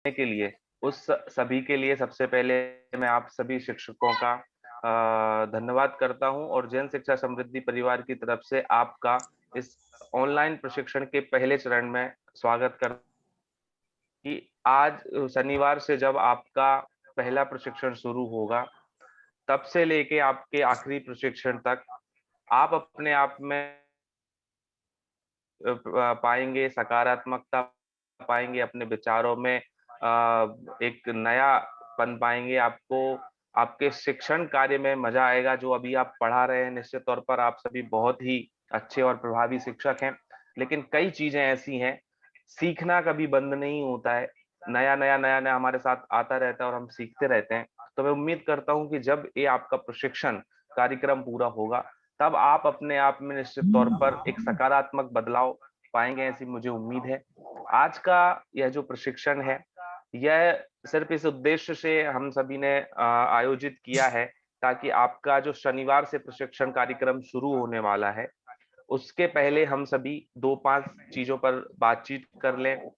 के लिए उस सभी के लिए सबसे पहले मैं आप सभी शिक्षकों का धन्यवाद करता हूं और जन शिक्षा समृद्धि परिवार की तरफ से आपका इस ऑनलाइन प्रशिक्षण के पहले चरण में स्वागत कर कि आज शनिवार से जब आपका पहला प्रशिक्षण शुरू होगा, तब से लेके आपके आखिरी प्रशिक्षण तक आप अपने आप में पाएँगे सकारात्मकता, पाएँगे अपने विचारों में एक नयापन पाएँगे, आपको आपके शिक्षण कार्य में मज़ा आएगा। जो अभी आप पढ़ा रहे हैं, निश्चित तौर पर आप सभी बहुत ही अच्छे और प्रभावी शिक्षक हैं। लेकिन कई चीज़ें ऐसी हैं, सीखना कभी बंद नहीं होता है। नया-नया हमारे साथ आता रहता है और हम सीखते रहते हैं। तो मैं उम्मीद करता हूँ कि जब ये आपका प्रशिक्षण कार्यक्रम पूरा होगा, तब आप अपने आप में निश्चित तौर पर एक सकारात्मक बदलाव पाएँगे, ऐसी मुझे उम्मीद है। आज का यह जो प्रशिक्षण है, यह सिर्फ़ इस उद्देश्य से हम सभी ने आयोजित किया है, ताकि आपका जो शनिवार से प्रशिक्षण कार्यक्रम शुरू होने वाला है, उसके पहले हम सभी 2-5 चीज़ों पर बातचीत कर लें।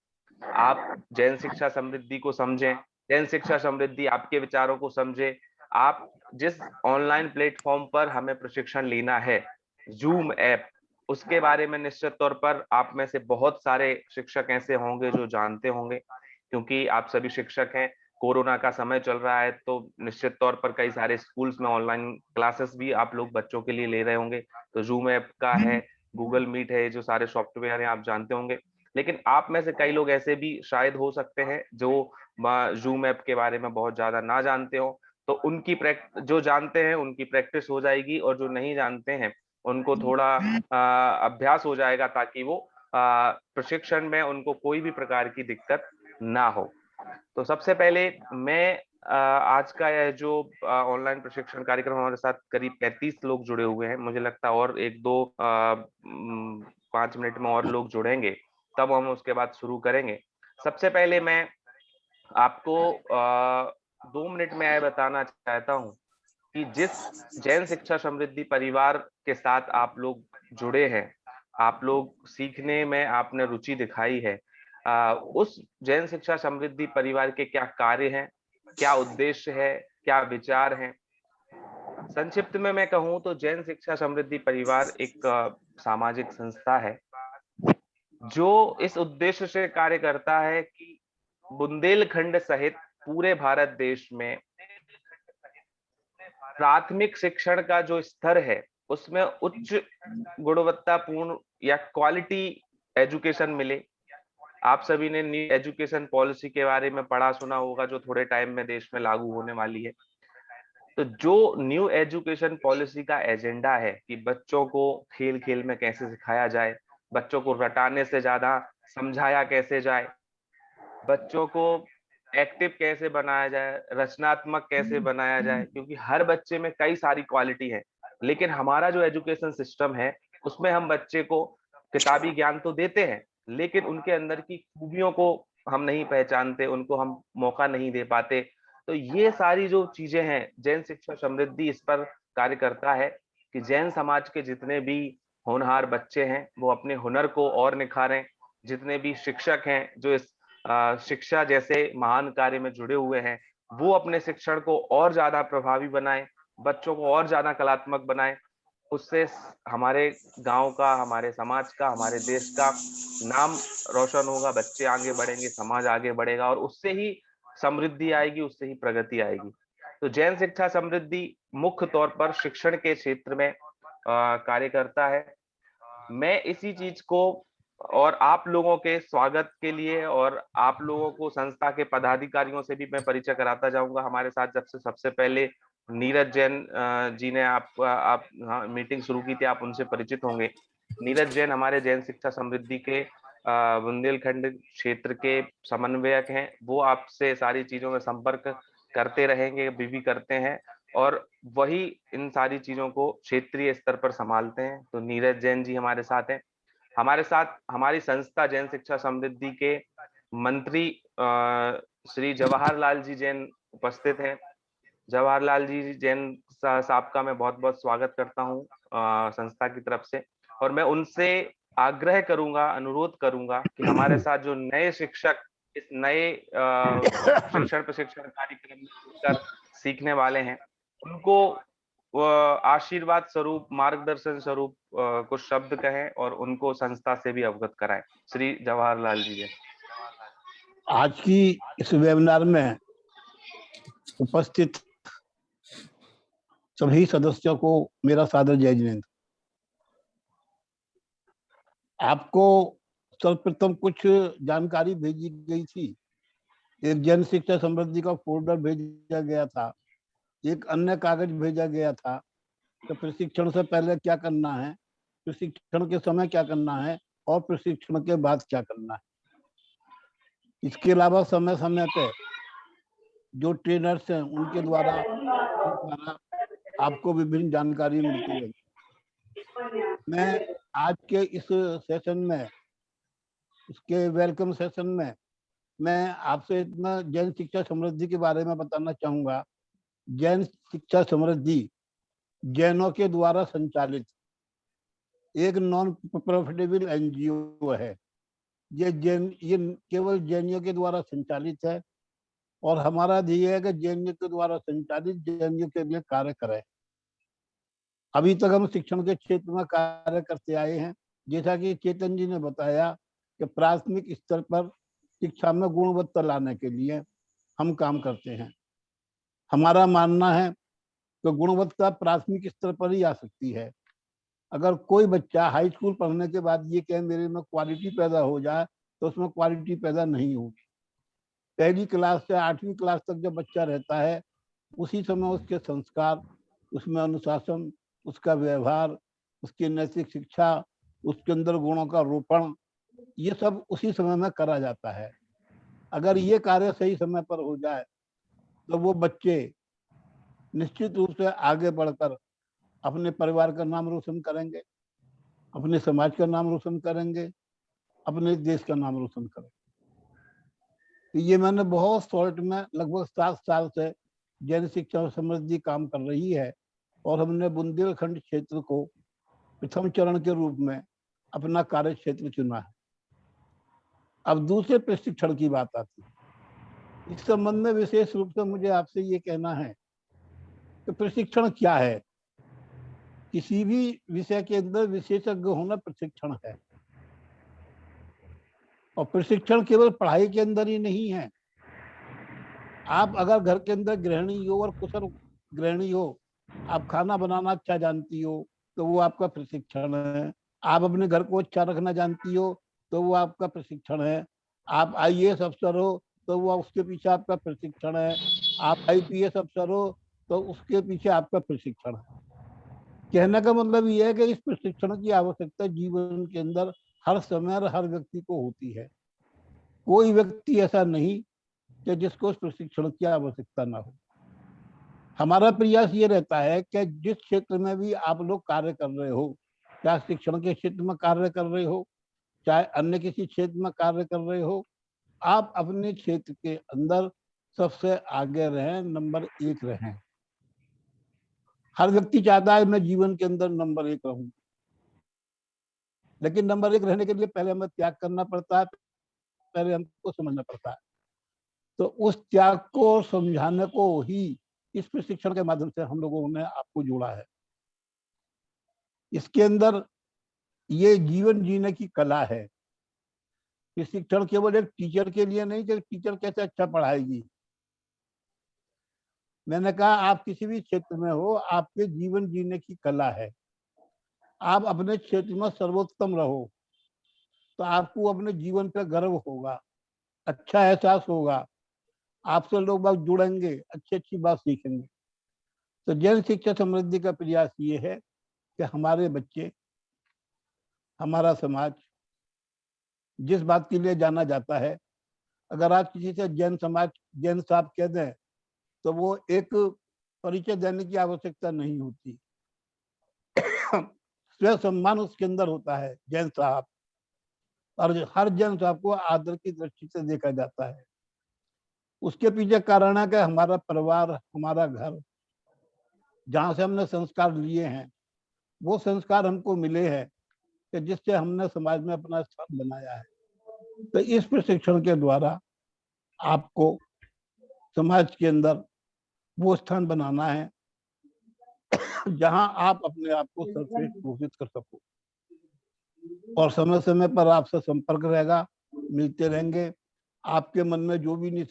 आप जैन शिक्षा समृद्धि को समझें, जैन शिक्षा समृद्धि आपके विचारों को समझे। आप जिस ऑनलाइन प्लेटफ़ॉर्म पर हमें प्रशिक्षण लेना है, ज़ूम ऐप, उसके बारे में निश्चित तौर पर आप में से बहुत सारे शिक्षक ऐसे होंगे जो जानते होंगे, क्योंकि आप सभी शिक्षक हैं। कोरोना का समय चल रहा है, तो निश्चित तौर पर कई सारे स्कूल्स में ऑनलाइन क्लासेस भी आप लोग बच्चों के लिए ले रहे होंगे। तो ज़ूम ऐप का है, गूगल मीट है, ये जो सारे सॉफ्टवेयर हैं आप जानते होंगे। लेकिन आप में से कई लोग ऐसे भी शायद हो सकते हैं जो ज़ूम ऐप के बारे में बहुत ज़्यादा ना जानते हों, तो उनकी जो जानते हैं उनकी प्रैक्टिस हो जाएगी और जो नहीं जानते हैं, उनको थोड़ा अभ्यास हो जाएगा ताकि वो प्रशिक्षण में उनको कोई भी प्रकार की दिक्कत ना हो। तो सबसे पहले मैं आज का यह जो ऑनलाइन प्रशिक्षण कार्यक्रम हमारे साथ करीब 35 लोग जुड़े हुए हैं। मुझे लगता है और 1-2 5 मिनट में और लोग जुड़ेंगे, तब हम उसके बाद शुरू करेंगे। सबसे पहले मैं आपको 2 मिनट में यह बताना चाहता हूँ कि जिस जैन शिक्षा समृद्धि परिवार के साथ आप लोग जुड़े हैं, आप लोग सीखने में आपने रुचि दिखाई है, उस जैन शिक्षा समृद्धि परिवार के क्या कार्य हैं, क्या उद्देश्य है, क्या विचार हैं? संक्षिप्त में मैं कहूँ तो जैन शिक्षा समृद्धि परिवार एक सामाजिक संस्था है, जो इस उद्देश्य से कार्य करता है कि बुंदेलखंड सहित पूरे भारत देश में प्राथमिक शिक्षण का जो स्तर है, उसमें उच्च गुणवत्तापूर्ण या क्वालिटी एजुकेशन मिले। आप सभी ने न्यू एजुकेशन पॉलिसी के बारे में पढ़ा सुना होगा, जो थोड़े टाइम में देश में लागू होने वाली है। तो जो न्यू एजुकेशन पॉलिसी का एजेंडा है कि बच्चों को खेल-खेल में कैसे सिखाया जाए, बच्चों को रटाने से ज़्यादा समझाया कैसे जाए, बच्चों को एक्टिव कैसे बनाया जाए, रचनात्मक कैसे बनाया जाए, क्योंकि हर बच्चे में कई सारी क्वालिटी है। लेकिन हमारा जो एजुकेशन सिस्टम है, उसमें हम बच्चे को किताबी ज्ञान तो देते हैं, लेकिन उनके अंदर की खूबियों को हम नहीं पहचानते, उनको हम मौका नहीं दे पाते। तो ये सारी जो चीज़ें हैं, जैन शिक्षा समृद्धि इस पर कार्य करता है कि जैन समाज के जितने भी होनहार बच्चे हैं, वो अपने हुनर को और निखारें। जितने भी शिक्षक हैं, जो इस शिक्षा जैसे महान कार्य में जुड़े हुए हैं, वो अपने शिक्षण को और ज़्यादा प्रभावी बनाएँ, बच्चों को और ज़्यादा कलात्मक बनाएँ। उससे हमारे गाँव का, हमारे समाज का, हमारे देश का नाम रोशन होगा, बच्चे आगे बढ़ेंगे, समाज आगे बढ़ेगा और उससे ही समृद्धि आएगी, उससे ही प्रगति आएगी। तो जैन शिक्षा समृद्धि मुख्य तौर पर शिक्षण के क्षेत्र में कार्य करता है। मैं इसी चीज़ को और आप लोगों के स्वागत के लिए और आप लोगों को संस्था के पदाधिकारियों से भी मैं परिचय कराता जाऊँगा। हमारे साथ जब से सबसे पहले नीरज जैन जी ने आप हाँ, मीटिंग शुरू की थी, आप उनसे परिचित होंगे। नीरज जैन हमारे जैन शिक्षा समृद्धि के बुंदेलखंड क्षेत्र के समन्वयक हैं। वो आपसे सारी चीज़ों में संपर्क करते रहेंगे, अभी भी करते हैं और वही इन सारी चीज़ों को क्षेत्रीय स्तर पर सँभालते हैं। तो नीरज जैन जी हमारे साथ हैं। हमारे साथ हमारी संस्था जैन शिक्षा समृद्धि के मंत्री श्री जवाहर लाल जी जैन उपस्थित हैं। जवाहर लाल जी जैन साहब का मैं बहुत-बहुत स्वागत करता हूँ संस्था की तरफ से और मैं उनसे आग्रह करूँगा, अनुरोध करूँगा कि हमारे साथ जो नए शिक्षक इस नए शिक्षण प्रशिक्षण कार्यक्रम में जुड़कर सीखने वाले हैं, उनको आशीर्वाद स्वरूप, मार्गदर्शन स्वरूप कुछ शब्द कहें और उनको संस्था से भी अवगत कराएं। श्री जवाहरलाल जी। आज की इस वेबिनार में उपस्थित सभी सदस्यों को मेरा सादर जय जिनेंद्र। आपको सर्वप्रथम कुछ जानकारी भेजी गई थी। एक जन शिक्षा समृद्धि का फोल्डर भेजा गया था, एक अन्य कागज भेजा गया था कि प्रशिक्षण से पहले क्या करना है, प्रशिक्षण के समय क्या करना है और प्रशिक्षण के बाद क्या करना है। इसके अलावा समय समय पे जो ट्रेनर्स हैं उनके द्वारा आपको विभिन्न जानकारी मिलती है। मैं आज के इस सेशन में, इसके वेलकम सेशन में, मैं आपसे इतना जैन शिक्षा समृद्धि के बारे में बताना चाहूंगा। जैन शिक्षा समृद्धि जैनों के द्वारा संचालित एक नॉन प्रॉफिटेबल एनजीओ है। ये केवल जैनियों के द्वारा संचालित है और हमारा ध्येय है कि जैनियों के द्वारा संचालित जैनियों के लिए कार्य करें। अभी तक हम शिक्षण के क्षेत्र में कार्य करते आए हैं। जैसा कि चेतन जी ने बताया कि प्राथमिक स्तर पर शिक्षा में गुणवत्ता लाने के लिए हम काम करते हैं। हमारा मानना है कि गुणवत्ता प्राथमिक स्तर पर ही आ सकती है। अगर कोई बच्चा हाई स्कूल पढ़ने के बाद ये कहे मेरे में क्वालिटी पैदा हो जाए, तो उसमें क्वालिटी पैदा नहीं होगी। पहली क्लास से 8वीं क्लास तक जब बच्चा रहता है, उसी समय उसके संस्कार, उसमें अनुशासन, उसका व्यवहार, उसकी नैतिक शिक्षा, उसके अंदर गुणों का रोपण, ये सब उसी समय में करा जाता है। अगर ये कार्य सही समय पर हो जाए तो वो बच्चे निश्चित रूप से आगे बढ़कर अपने परिवार का नाम रोशन करेंगे, अपने समाज का नाम रोशन करेंगे, अपने देश का नाम रोशन करेंगे। तो ये मैंने बहुत शॉर्ट में लगभग 7 साल से जैन शिक्षा समृद्धि काम कर रही है और हमने बुंदेलखंड क्षेत्र को प्रथम चरण के रूप में अपना कार्य क्षेत्र चुना है। अब दूसरे प्रशिक्षण की बात आती है। इस संबंध में विशेष रूप से मुझे आपसे ये कहना है कि प्रशिक्षण क्या है। किसी भी विषय के अंदर विशेषज्ञ होना प्रशिक्षण है। और प्रशिक्षण केवल पढ़ाई के अंदर ही नहीं है। आप अगर घर के अंदर गृहिणी हो और कुशल गृहिणी हो, आप खाना बनाना अच्छा जानती हो, तो वो आपका प्रशिक्षण है। आप अपने घर को अच्छा रखना जानती हो, तो वो आपका प्रशिक्षण है। आप IAS अफसर हो, तो वो उसके पीछे आपका प्रशिक्षण है। आप IPS अफसर हो, तो उसके पीछे आपका प्रशिक्षण है। कहने का मतलब ये है कि इस प्रशिक्षण की आवश्यकता जीवन के अंदर हर समय और हर व्यक्ति को होती है। कोई व्यक्ति ऐसा नहीं कि जिसको उस प्रशिक्षण की आवश्यकता ना हो। हमारा प्रयास ये रहता है कि जिस क्षेत्र में भी आप लोग कार्य कर रहे हो, चाहे शिक्षण के क्षेत्र में कार्य कर रहे हो, चाहे अन्य किसी क्षेत्र में कार्य कर रहे हो, आप अपने क्षेत्र के अंदर सबसे आगे रहें, नंबर 1 रहें। हर व्यक्ति चाहता है मैं जीवन के अंदर नंबर 1 रहूं, लेकिन नंबर 1 रहने के लिए पहले हमें त्याग करना पड़ता है, पहले हमको समझना पड़ता है। तो उस त्याग को समझाने को ही इस प्रशिक्षण के माध्यम से हम लोगों ने आपको जोड़ा है। इसके अंदर ये जीवन जीने की कला है। प्रशिक्षण केवल एक टीचर के लिए नहीं कि टीचर कैसे अच्छा पढ़ाएगी। मैंने कहा आप किसी भी क्षेत्र में हो, आपके जीवन जीने की कला है। आप अपने क्षेत्र में सर्वोत्तम रहो तो आपको अपने जीवन पर गर्व होगा, अच्छा एहसास होगा, आपसे लोग बाग जुड़ेंगे, अच्छी अच्छी बात सीखेंगे। तो जैन शिक्षा समृद्धि का प्रयास ये है कि हमारे बच्चे, हमारा समाज जिस बात के लिए जाना जाता है, अगर आप किसी से जैन समाज, जैन साहब कह दें तो वो एक परिचय देने की आवश्यकता नहीं होती। स्वयं सम्मान उसके अंदर होता है जैन साहब, और हर जैन साहब को आदर की दृष्टि से देखा जाता है। उसके पीछे कारण है कि हमारा परिवार, हमारा घर, जहाँ से हमने संस्कार लिए हैं, वो संस्कार हमको मिले हैं कि जिससे हमने समाज में अपना स्थान बनाया है। तो इस प्रशिक्षण के द्वारा आपको समाज के अंदर वो स्थान बनाना है जहां आप अपने आप को सर्वश्रेष्ठ घोषित कर सको, और समय समय पर आपसे संपर्क रहेगा, मिलते रहेंगे। आपके मन में जो भी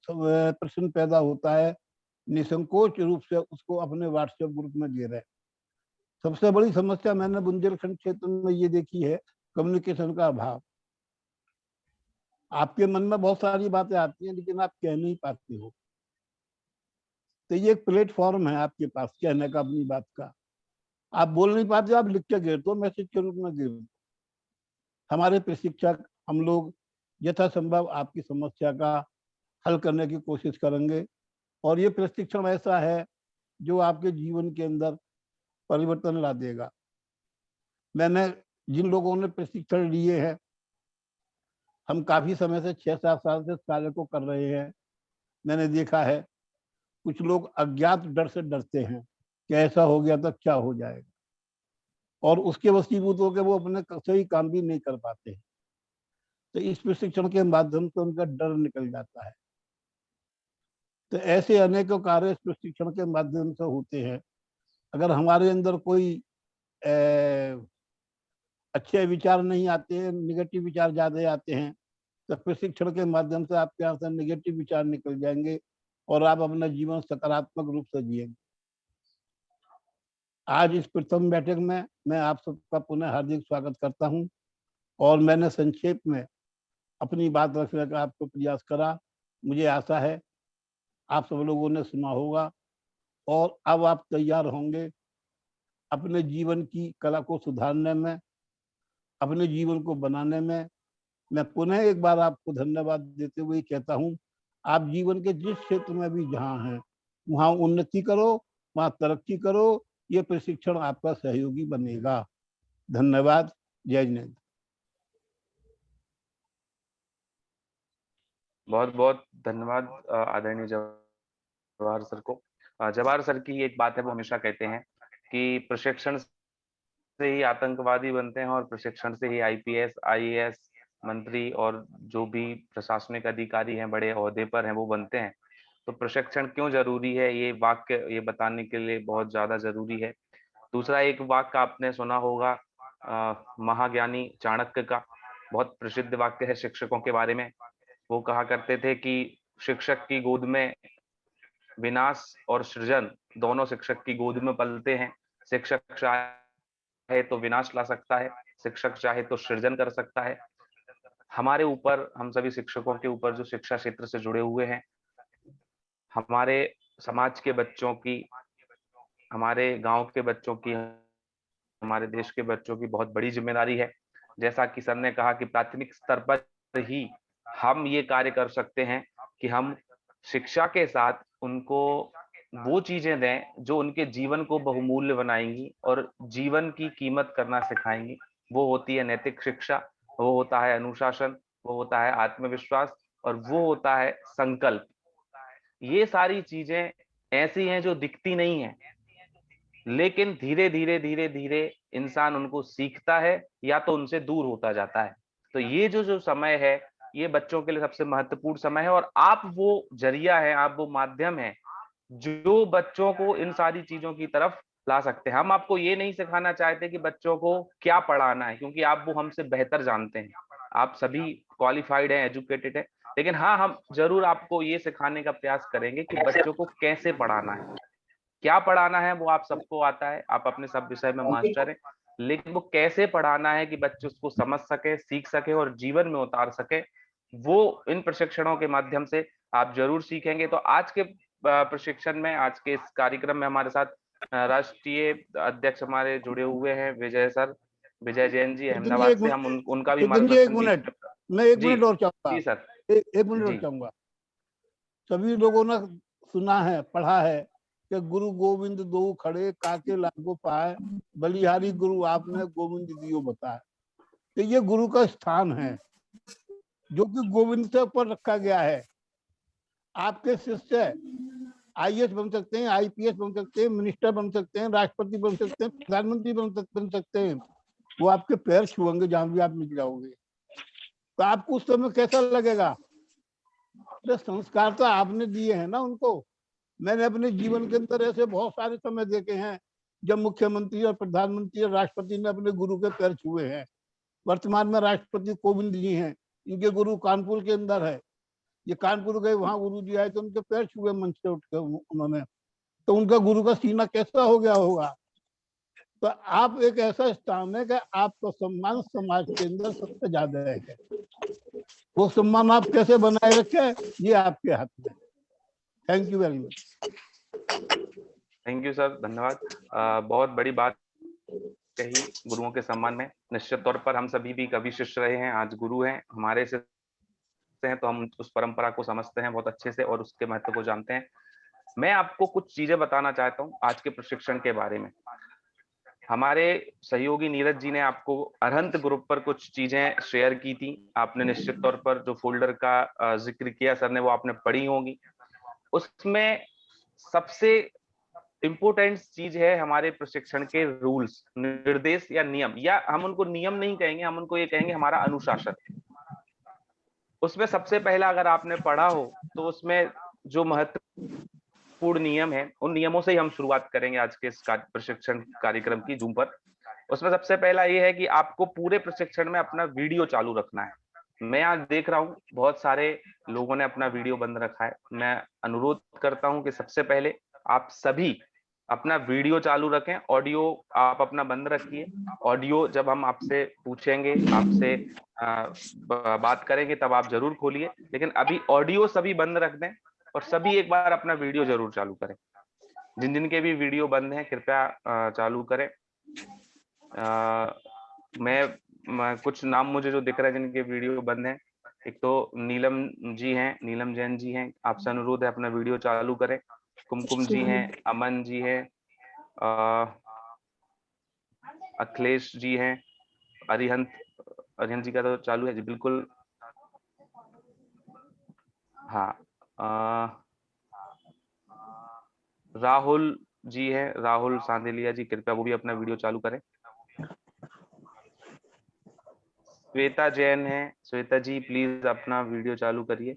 प्रश्न पैदा होता है, निसंकोच रूप से उसको अपने व्हाट्सएप ग्रुप में दे रहे हैं। सबसे बड़ी समस्या मैंने बुंदेलखंड क्षेत्र में ये देखी है, कम्युनिकेशन का अभाव। आपके मन में बहुत सारी बातें आती हैं लेकिन आप कह नहीं पाते हो, तो ये एक प्लेटफॉर्म है आपके पास कहने का अपनी बात का। आप बोल नहीं पाते, आप लिख के गिर दो, मैसेज के रूप में गिर दो। हमारे प्रशिक्षक, हम लोग यथासंभव आपकी समस्या का हल करने की कोशिश करेंगे, और ये प्रशिक्षण ऐसा है जो आपके जीवन के अंदर परिवर्तन ला देगा। मैंने जिन लोगों ने प्रशिक्षण लिए हैं, हम काफी समय से 6-7 साल से इस कार्य को कर रहे हैं, मैंने देखा है कुछ लोग अज्ञात डर से डरते हैं कि ऐसा हो गया तो क्या हो जाएगा, और उसके वशीभूत होकर वो अपने सही काम भी नहीं कर पाते हैं। तो इस प्रशिक्षण के माध्यम से उनका डर निकल जाता है। तो ऐसे अनेकों कार्य इस प्रशिक्षण के माध्यम से होते हैं। अगर हमारे अंदर कोई अच्छे विचार नहीं आते हैं, निगेटिव विचार ज्यादा आते हैं, तो प्रशिक्षण के माध्यम से आपके यहाँ से निगेटिव विचार निकल जाएंगे और आप अपना जीवन सकारात्मक रूप से जिएंगे। आज इस प्रथम बैठक में मैं आप सबका पुनः हार्दिक स्वागत करता हूं, और मैंने संक्षेप में अपनी बात रखने का आपको प्रयास करा। मुझे आशा है आप सब लोगों ने सुना होगा, और अब आप तैयार होंगे अपने जीवन की कला को सुधारने में, अपने जीवन को बनाने में। मैं पुनः एक बार आपको धन्यवाद देते हुए कहता हूं, आप जीवन के जिस क्षेत्र में भी जहां हैं वहां उन्नति करो, वहां तरक्की करो। ये प्रशिक्षण आपका सहयोगी बनेगा। धन्यवाद। जय हिंद। बहुत बहुत धन्यवाद आदरणीय जवाहर सर को। जवाहर सर की एक बात है, वो हमेशा कहते हैं कि प्रशिक्षण से ही आतंकवादी बनते हैं और प्रशिक्षण से ही आईपीएस, आईएएस, मंत्री और जो भी प्रशासनिक अधिकारी हैं, बड़े ओहदे पर हैं, वो बनते हैं। तो प्रशिक्षण क्यों जरूरी है, ये वाक्य ये बताने के लिए बहुत ज्यादा जरूरी है। दूसरा एक वाक्य आपने सुना होगा महाज्ञानी चाणक्य का, बहुत प्रसिद्ध वाक्य है शिक्षकों के बारे में। वो कहा करते थे कि शिक्षक की गोद में विनाश और सृजन दोनों शिक्षक की गोद में पलते हैं। शिक्षक चाहे तो विनाश ला सकता है, शिक्षक चाहे तो सृजन कर सकता है। हमारे ऊपर, हम सभी शिक्षकों के ऊपर जो शिक्षा क्षेत्र से जुड़े हुए हैं, हमारे समाज के बच्चों की, हमारे गांव के बच्चों की, हमारे देश के बच्चों की बहुत बड़ी जिम्मेदारी है। जैसा कि सर ने कहा कि प्राथमिक स्तर पर ही हम ये कार्य कर सकते हैं कि हम शिक्षा के साथ उनको वो चीजें दें जो उनके जीवन को बहुमूल्य बनाएंगी और जीवन की कीमत करना सिखाएंगी। वो होती है नैतिक शिक्षा, वो होता है अनुशासन, वो होता है आत्मविश्वास, और वो होता है संकल्प। ये सारी चीजें ऐसी हैं जो दिखती नहीं है, लेकिन धीरे धीरे धीरे धीरे इंसान उनको सीखता है या तो उनसे दूर होता जाता है। तो ये जो जो समय है, ये बच्चों के लिए सबसे महत्वपूर्ण समय है, और आप वो जरिया है, आप वो माध्यम है जो बच्चों को इन सारी चीजों की तरफ ला सकते हैं। हम आपको ये नहीं सिखाना चाहते कि बच्चों को क्या पढ़ाना है, क्योंकि आप वो हमसे बेहतर जानते हैं। आप सभी क्वालिफाइड हैं, एजुकेटेड हैं, लेकिन हाँ, हम जरूर आपको ये सिखाने का प्रयास करेंगे कि बच्चों को कैसे पढ़ाना है। क्या पढ़ाना है वो आप सबको आता है, आप अपने सब विषय में मास्टर हैं, लेकिन वो कैसे पढ़ाना है कि बच्चे उसको समझ सके, सीख सके और जीवन में उतार सके, वो इन प्रशिक्षणों के माध्यम से आप जरूर सीखेंगे। तो आज के प्रशिक्षण में, आज के इस कार्यक्रम में हमारे साथ राष्ट्रीय अध्यक्ष हमारे जुड़े हुए हैं, विजय सर, विजय जैन जी, चेतन जी अहमदाबाद एक से। मिनट, हम उनका भी चेतन जी एक मार्गदर्शन की। मिनट, मैं एक जी मिनट और चाहूंगा। जी सर। एक मिनट और जी चाहूंगा। सभी लोगों ने सुना है, पढ़ा है कि गुरु गोविंद दो खड़े काके लागो पाए, बलिहारी गुरु आपने गोविंद दियो बताए। तो ये गुरु का स्थान है जो कि गोविंद से ऊपर रखा गया है। आपके शिष्य आईएएस बन सकते हैं, आईपीएस बन सकते हैं, मिनिस्टर बन सकते हैं, राष्ट्रपति बन सकते हैं, प्रधानमंत्री बन सकते हैं। वो आपके पैर छुएंगे जहां भी आप मिल जाओगे। तो आपको उस समय कैसा लगेगा? अरे संस्कार तो आपने दिए हैं ना उनको। मैंने अपने जीवन के अंदर ऐसे बहुत सारे समय देखे हैं जब मुख्यमंत्री और प्रधानमंत्री और राष्ट्रपति ने अपने गुरु के पैर छुए हैं। वर्तमान में राष्ट्रपति कोविंद जी हैं, इनके गुरु कानपुर के अंदर है। ये कानपुर गए, वहां गुरु जी आए तो उनके पैर छुए मंच से उठ के उन्होंने, तो उनका गुरु का सीना कैसा हो गया होगा। तो आप एक ऐसा स्थान है कि आपका सम्मान समाज के अंदर सबसे ज्यादा है। वो सम्मान आप कैसे बनाए रखे, ये आपके हाथ में। Thank you very much. Thank you sir, धन्यवाद। बहुत बड़ी बात कही गुरुओं के सम्मान में। निश्चित तौर पर हम सभी भी कभी शिष्य रहे हैं, आज गुरु हैं हमारे से हैं, तो हम उस परंपरा को समझते हैं बहुत अच्छे से और उसके महत्व को जानते हैं। मैं आपको कुछ चीजें बताना चाहता हूँ आज के प्रशिक्षण के बारे में। हमारे सहयोगी नीरज जी ने आपको अरहंत ग्रुप पर कुछ चीजें शेयर की थी। आपने निश्चित तौर पर जो फोल्डर का जिक्र किया सर ने, वो आपने पढ़ी होंगी। उसमें सबसे इम्पोर्टेंट चीज है हमारे प्रशिक्षण के रूल्स, निर्देश या नियम, या हम उनको नियम नहीं कहेंगे, हम उनको ये कहेंगे हमारा अनुशासन। उसमें सबसे पहला अगर आपने पढ़ा हो तो उसमें जो महत्वपूर्ण नियम है, उन नियमों से ही हम शुरुआत करेंगे आज के इस प्रशिक्षण कार्यक्रम की जूम पर। उसमें सबसे पहला ये है कि आपको पूरे प्रशिक्षण में अपना वीडियो चालू रखना है। मैं आज देख रहा हूँ बहुत सारे लोगों ने अपना वीडियो बंद रखा है। मैं अनुरोध करता हूँ कि सबसे पहले आप सभी अपना वीडियो चालू रखें, ऑडियो आप अपना बंद रखिए। ऑडियो जब हम आपसे पूछेंगे, आपसे बात करेंगे तब आप जरूर खोलिए, लेकिन अभी ऑडियो सभी बंद रख दें और सभी एक बार अपना वीडियो जरूर चालू करें। जिन जिनके भी वीडियो बंद हैं कृपया चालू करें। मैं कुछ नाम मुझे जो दिख रहे हैं जिनके वीडियो बंद हैं, एक तो नीलम जी हैं, नीलम जैन जी हैं, आपसे अनुरोध है अपना वीडियो चालू करें। कुमकुम जी हैं, अमन जी हैं, अखिलेश जी हैं, अरिहंत जी का तो चालू है जी, बिल्कुल। हाँ, राहुल जी हैं, राहुल सांदेलिया जी, कृपया वो भी अपना वीडियो चालू करें। श्वेता जैन है, श्वेता जी प्लीज अपना वीडियो चालू करिए।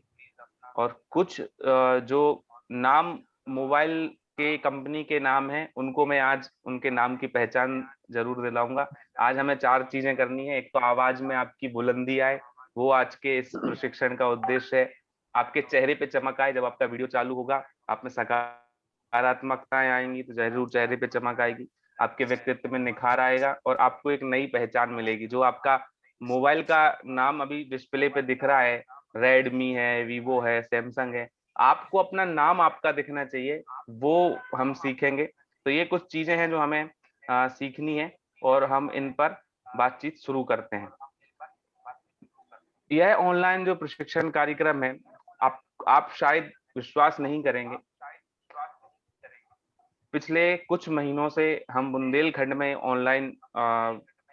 और कुछ जो नाम मोबाइल के कंपनी के नाम हैं, उनको मैं आज उनके नाम की पहचान जरूर दिलाऊंगा। आज हमें 4 चीजें करनी है। एक तो आवाज में आपकी बुलंदी आए, वो आज के इस प्रशिक्षण का उद्देश्य है। आपके चेहरे पे चमक आए, जब आपका वीडियो चालू होगा आप में सकारात्मकताएं आएंगी तो जरूर चेहरे पे चमक आएगी, आपके व्यक्तित्व में निखार आएगा और आपको एक नई पहचान मिलेगी। जो आपका मोबाइल का नाम अभी डिस्प्ले पे दिख रहा है, रेडमी है, वीवो है, सैमसंग है, आपको अपना नाम आपका दिखना चाहिए, वो हम सीखेंगे। तो ये कुछ चीजें हैं जो हमें सीखनी है और हम इन पर बातचीत शुरू करते हैं। यह ऑनलाइन जो प्रशिक्षण कार्यक्रम है, आप शायद विश्वास नहीं करेंगे, पिछले कुछ महीनों से हम बुंदेलखंड में ऑनलाइन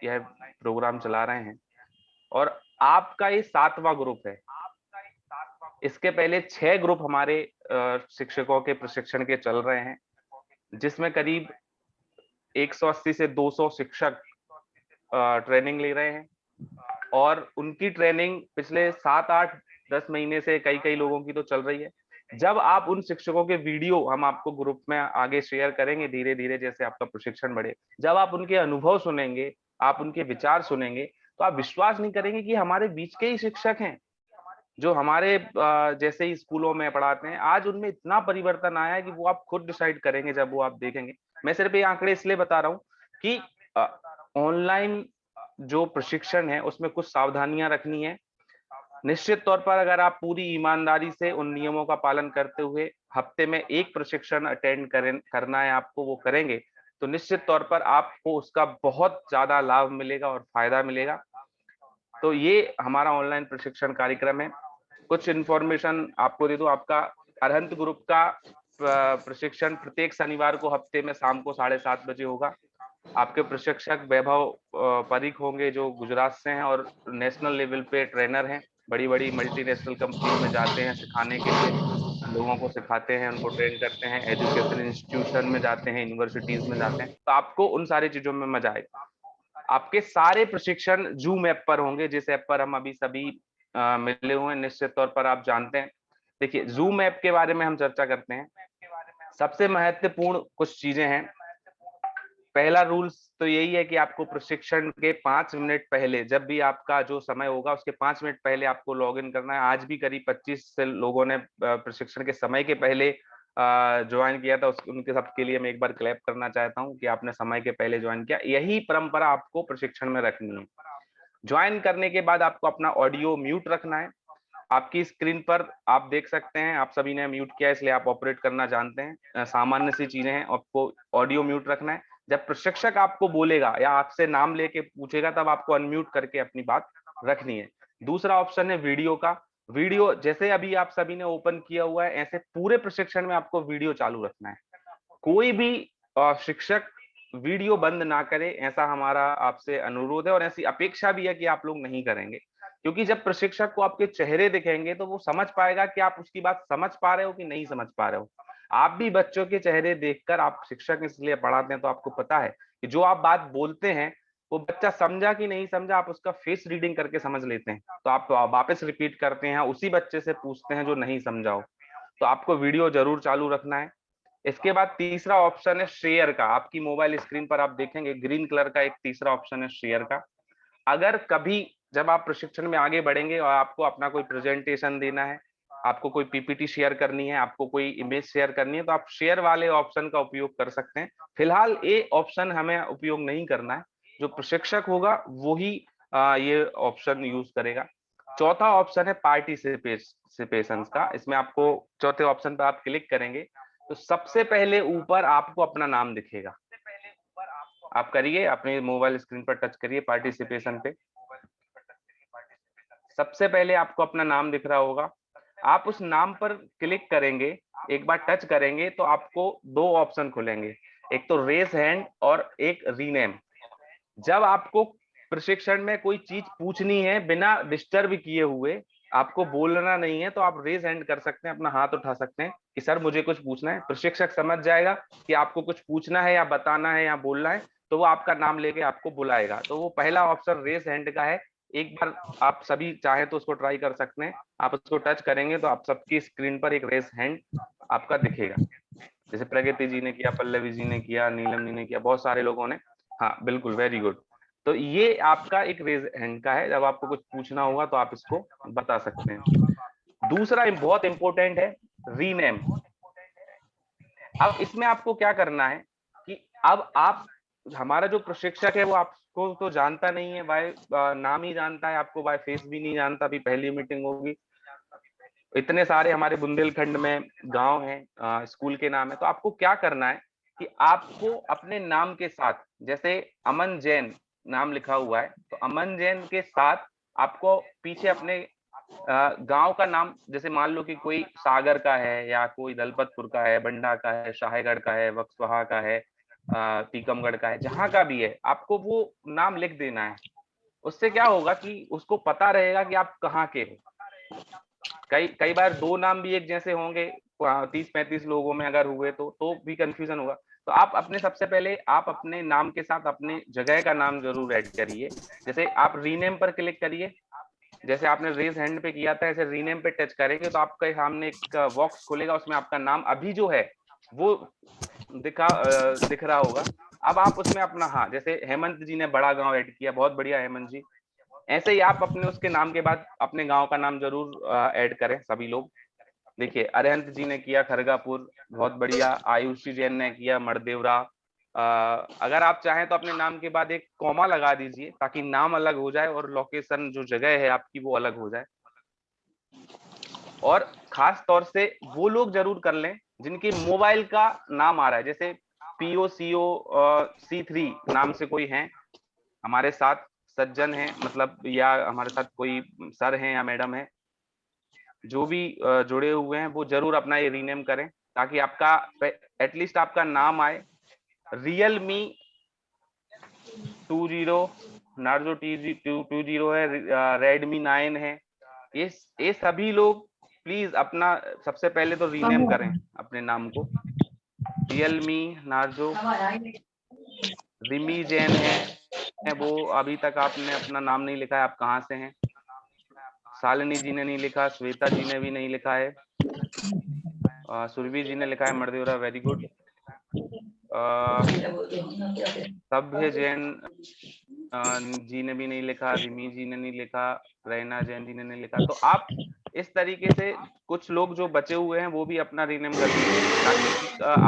यह प्रोग्राम चला रहे हैं और आपका ये 7वां ग्रुप है। इसके पहले 6 ग्रुप हमारे शिक्षकों के प्रशिक्षण के चल रहे हैं, जिसमें करीब 180 से 200 शिक्षक ट्रेनिंग ले रहे हैं और उनकी ट्रेनिंग पिछले 7-8-10 महीने से कई कई लोगों की तो चल रही है। जब आप उन शिक्षकों के वीडियो हम आपको ग्रुप में आगे शेयर करेंगे धीरे धीरे, जैसे आपका प्रशिक्षण बढ़े, जब आप उनके अनुभव सुनेंगे, आप उनके विचार सुनेंगे, तो आप विश्वास नहीं करेंगे कि हमारे बीच के ही शिक्षक हैं जो हमारे जैसे ही स्कूलों में पढ़ाते हैं। आज उनमें इतना परिवर्तन आया है कि वो आप खुद डिसाइड करेंगे जब वो आप देखेंगे। मैं सिर्फ ये आंकड़े इसलिए बता रहा हूँ कि ऑनलाइन जो प्रशिक्षण है उसमें कुछ सावधानियां रखनी है। निश्चित तौर पर अगर आप पूरी ईमानदारी से उन नियमों का पालन करते हुए हफ्ते में 1 प्रशिक्षण अटेंड करना है आपको, वो करेंगे तो निश्चित तौर पर आपको उसका बहुत ज्यादा लाभ मिलेगा और फायदा मिलेगा। तो ये हमारा ऑनलाइन प्रशिक्षण कार्यक्रम है। कुछ इन्फॉर्मेशन आपको दे दूं, आपका अरहंत ग्रुप का प्रशिक्षण प्रत्येक शनिवार को हफ्ते में शाम को 7:30 बजे होगा। आपके प्रशिक्षक वैभव परीख होंगे जो गुजरात से हैं और नेशनल लेवल पे ट्रेनर हैं, बड़ी बड़ी मल्टीनेशनल कंपनियों में जाते हैं सिखाने के लिए, लोगों को सिखाते हैं, उनको ट्रेन करते हैं, एजुकेशन इंस्टीट्यूशन में जाते हैं, यूनिवर्सिटीज में जाते हैं। तो आपको उन सारी चीजों में मजा आएगा। आपके सारे प्रशिक्षण जूम ऐप पर होंगे, जिस ऐप पर हम अभी सभी मिले हुए हैं, निश्चित तौर पर आप जानते हैं। देखिए जूम ऐप के बारे में हम चर्चा करते हैं। सबसे महत्वपूर्ण कुछ चीजें हैं। पहला रूल्स तो यही है कि आपको प्रशिक्षण के 5 मिनट पहले, जब भी आपका जो समय होगा उसके 5 मिनट पहले आपको लॉगिन करना है। आज भी करीब 25 से लोगों ने प्रशिक्षण के समय के पहले ज्वाइन किया था। उनके सबके लिए मैं एक बार क्लैप करना चाहता हूं कि आपने समय के पहले ज्वाइन किया। यही परंपरा आपको प्रशिक्षण में रखनी है। ज्वाइन करने के बाद आपको अपना ऑडियो म्यूट रखना है। आपकी स्क्रीन पर आप देख सकते हैं, आप सभी ने म्यूट किया इसलिए आप ऑपरेट करना जानते हैं। सामान्य सी चीजें हैं, आपको ऑडियो म्यूट रखना है। जब प्रशिक्षक आपको बोलेगा या आपसे नाम लेके पूछेगा तब आपको अनम्यूट करके अपनी बात रखनी है। दूसरा ऑप्शन है वीडियो का। वीडियो जैसे अभी आप सभी ने ओपन किया हुआ है, ऐसे पूरे प्रशिक्षण में आपको वीडियो चालू रखना है। कोई भी शिक्षक वीडियो बंद ना करे, ऐसा हमारा आपसे अनुरोध है और ऐसी अपेक्षा भी है कि आप लोग नहीं करेंगे। क्योंकि जब प्रशिक्षक को आपके चेहरे दिखेंगे तो वो समझ पाएगा कि आप उसकी बात समझ पा रहे हो कि नहीं समझ पा रहे हो। आप भी बच्चों के चेहरे देखकर, आप शिक्षक इसलिए पढ़ाते हैं तो आपको पता है कि जो आप बात बोलते हैं वो बच्चा समझा कि नहीं समझा, आप उसका फेस रीडिंग करके समझ लेते हैं। तो आप वापस रिपीट करते हैं, उसी बच्चे से पूछते हैं जो नहीं समझा हो। तो आपको वीडियो जरूर चालू रखना है। इसके बाद तीसरा ऑप्शन है शेयर का। आपकी मोबाइल स्क्रीन पर आप देखेंगे ग्रीन कलर का एक तीसरा ऑप्शन है शेयर का। अगर कभी जब आप प्रशिक्षण में आगे बढ़ेंगे और आपको अपना कोई प्रेजेंटेशन देना है, आपको कोई पीपीटी शेयर करनी है, आपको कोई इमेज शेयर करनी है, तो आप शेयर वाले ऑप्शन का उपयोग कर सकते हैं। फिलहाल ये ऑप्शन हमें उपयोग नहीं करना है। जो प्रशिक्षक होगा वही ये ऑप्शन यूज करेगा। चौथा ऑप्शन है पार्टिसिपेशन का। इसमें आपको चौथे ऑप्शन पर आप क्लिक करेंगे तो सबसे पहले ऊपर आपको अपना नाम दिखेगा। आप करिए, अपने मोबाइल स्क्रीन पर टच करिए पार्टिसिपेशन पे। सबसे पहले आपको अपना नाम दिख रहा होगा। आप उस नाम पर क्लिक करेंगे, एक बार टच करेंगे तो आपको दो ऑप्शन खुलेंगे, एक तो रेज हैंड और एक रीनेम। जब आपको प्रशिक्षण में कोई चीज पूछनी है बिना डिस्टर्ब किए हुए, आपको बोलना नहीं है, तो आप रेज हैंड कर सकते हैं, अपना हाथ उठा सकते हैं कि सर मुझे कुछ पूछना है। प्रशिक्षक समझ जाएगा कि आपको कुछ पूछना है या बताना है या बोलना है, तो वो आपका नाम लेके आपको बुलाएगा। तो वो पहला ऑप्शन रेज हैंड का है। एक बार आप सभी चाहे तो उसको ट्राई कर सकते हैं। आप उसको टच करेंगे तो आप सबकी स्क्रीन पर एक रेज हैंड आपका दिखेगा। जैसे प्रगति जी ने किया, पल्लवी जी ने किया, नीलम जी ने किया, बहुत सारे लोगों ने। हाँ बिल्कुल, वेरी गुड। तो ये आपका एक रेज हैंड का है। जब आपको कुछ पूछना होगा तो आप इसको बता सकते हैं। दूसरा बहुत इंपॉर्टेंट है, रीनेम। अब इसमें आपको क्या करना है कि अब आप, हमारा जो प्रशिक्षक है वो आपको तो जानता नहीं है, बाय नाम ही जानता है, आपको बाय फेस भी नहीं जानता। अभी पहली मीटिंग होगी, इतने सारे हमारे बुंदेलखंड में गांव हैं, स्कूल के नाम है। तो आपको क्या करना है कि आपको अपने नाम के साथ, जैसे अमन जैन नाम लिखा हुआ है, तो अमन जैन के साथ आपको पीछे अपने गांव का नाम, जैसे मान लो कि कोई सागर का है या कोई दलपतपुर का है, बंडा का है, शाहेगढ़ का है, बक्सवाहा का है, टीकमगढ़ का है, जहां का भी है, आपको वो नाम लिख देना है। उससे क्या होगा कि उसको पता रहेगा कि आप कहाँ के हो। कई कई बार दो नाम भी एक जैसे होंगे, 30-35 लोगों में अगर हुए तो भी कंफ्यूजन होगा। तो आप अपने, सबसे पहले आप अपने नाम के साथ अपने जगह का नाम जरूर ऐड करिए। जैसे आप रीनेम पर क्लिक करिए, जैसे आपने रेज हैंड पे किया था, ऐसे रीनेम पे टच करेंगे तो आपके सामने एक बॉक्स खुलेगा, उसमें आपका नाम अभी जो है वो दिख रहा होगा। अब आप उसमें अपना, हाँ जैसे हेमंत जी ने बड़ा गांव ऐड किया, बहुत बढ़िया हेमंत जी। ऐसे ही आप अपने उसके नाम के बाद अपने गांव का नाम जरूर ऐड करें सभी लोग। देखिए अरिहंत जी ने किया खरगापुर, बहुत बढ़िया। आयुषी जैन ने किया मरदेवरा। अगर आप चाहें तो अपने नाम के बाद एक कॉमा लगा दीजिए ताकि नाम अलग हो जाए और लोकेशन जो जगह है आपकी वो अलग हो जाए। और खास तौर से वो लोग जरूर कर लें जिनके मोबाइल का नाम आ रहा है, जैसे POCO C3 नाम से कोई है हमारे साथ सज्जन है, मतलब या हमारे साथ कोई सर हैं या मैडम है, जो भी जुड़े हुए हैं वो जरूर अपना ये रीनेम करें ताकि आपका एटलीस्ट आपका नाम आए। रियलमी 20, नार्जो T20 है, रेडमी 9 है। ये सभी लोग प्लीज अपना सबसे पहले तो रीनेम करें अपने नाम को। रियलमी, नार्जो, रिमी जैन है, वो अभी तक आपने अपना नाम नहीं लिखा है, आप कहाँ से हैं। शालिनी जी ने नहीं लिखा, श्वेता जी ने भी नहीं लिखा है, सुरभि जी ने लिखा है मर्देवरा, वेरी गुड। सभ्य जैन जी ने भी नहीं लिखा, रिमी जी ने नहीं लिखा, रैना जैन जी ने नहीं लिखा। तो आप इस तरीके से कुछ लोग जो बचे हुए हैं वो भी अपना रीनेम कर दीजिए, ताकि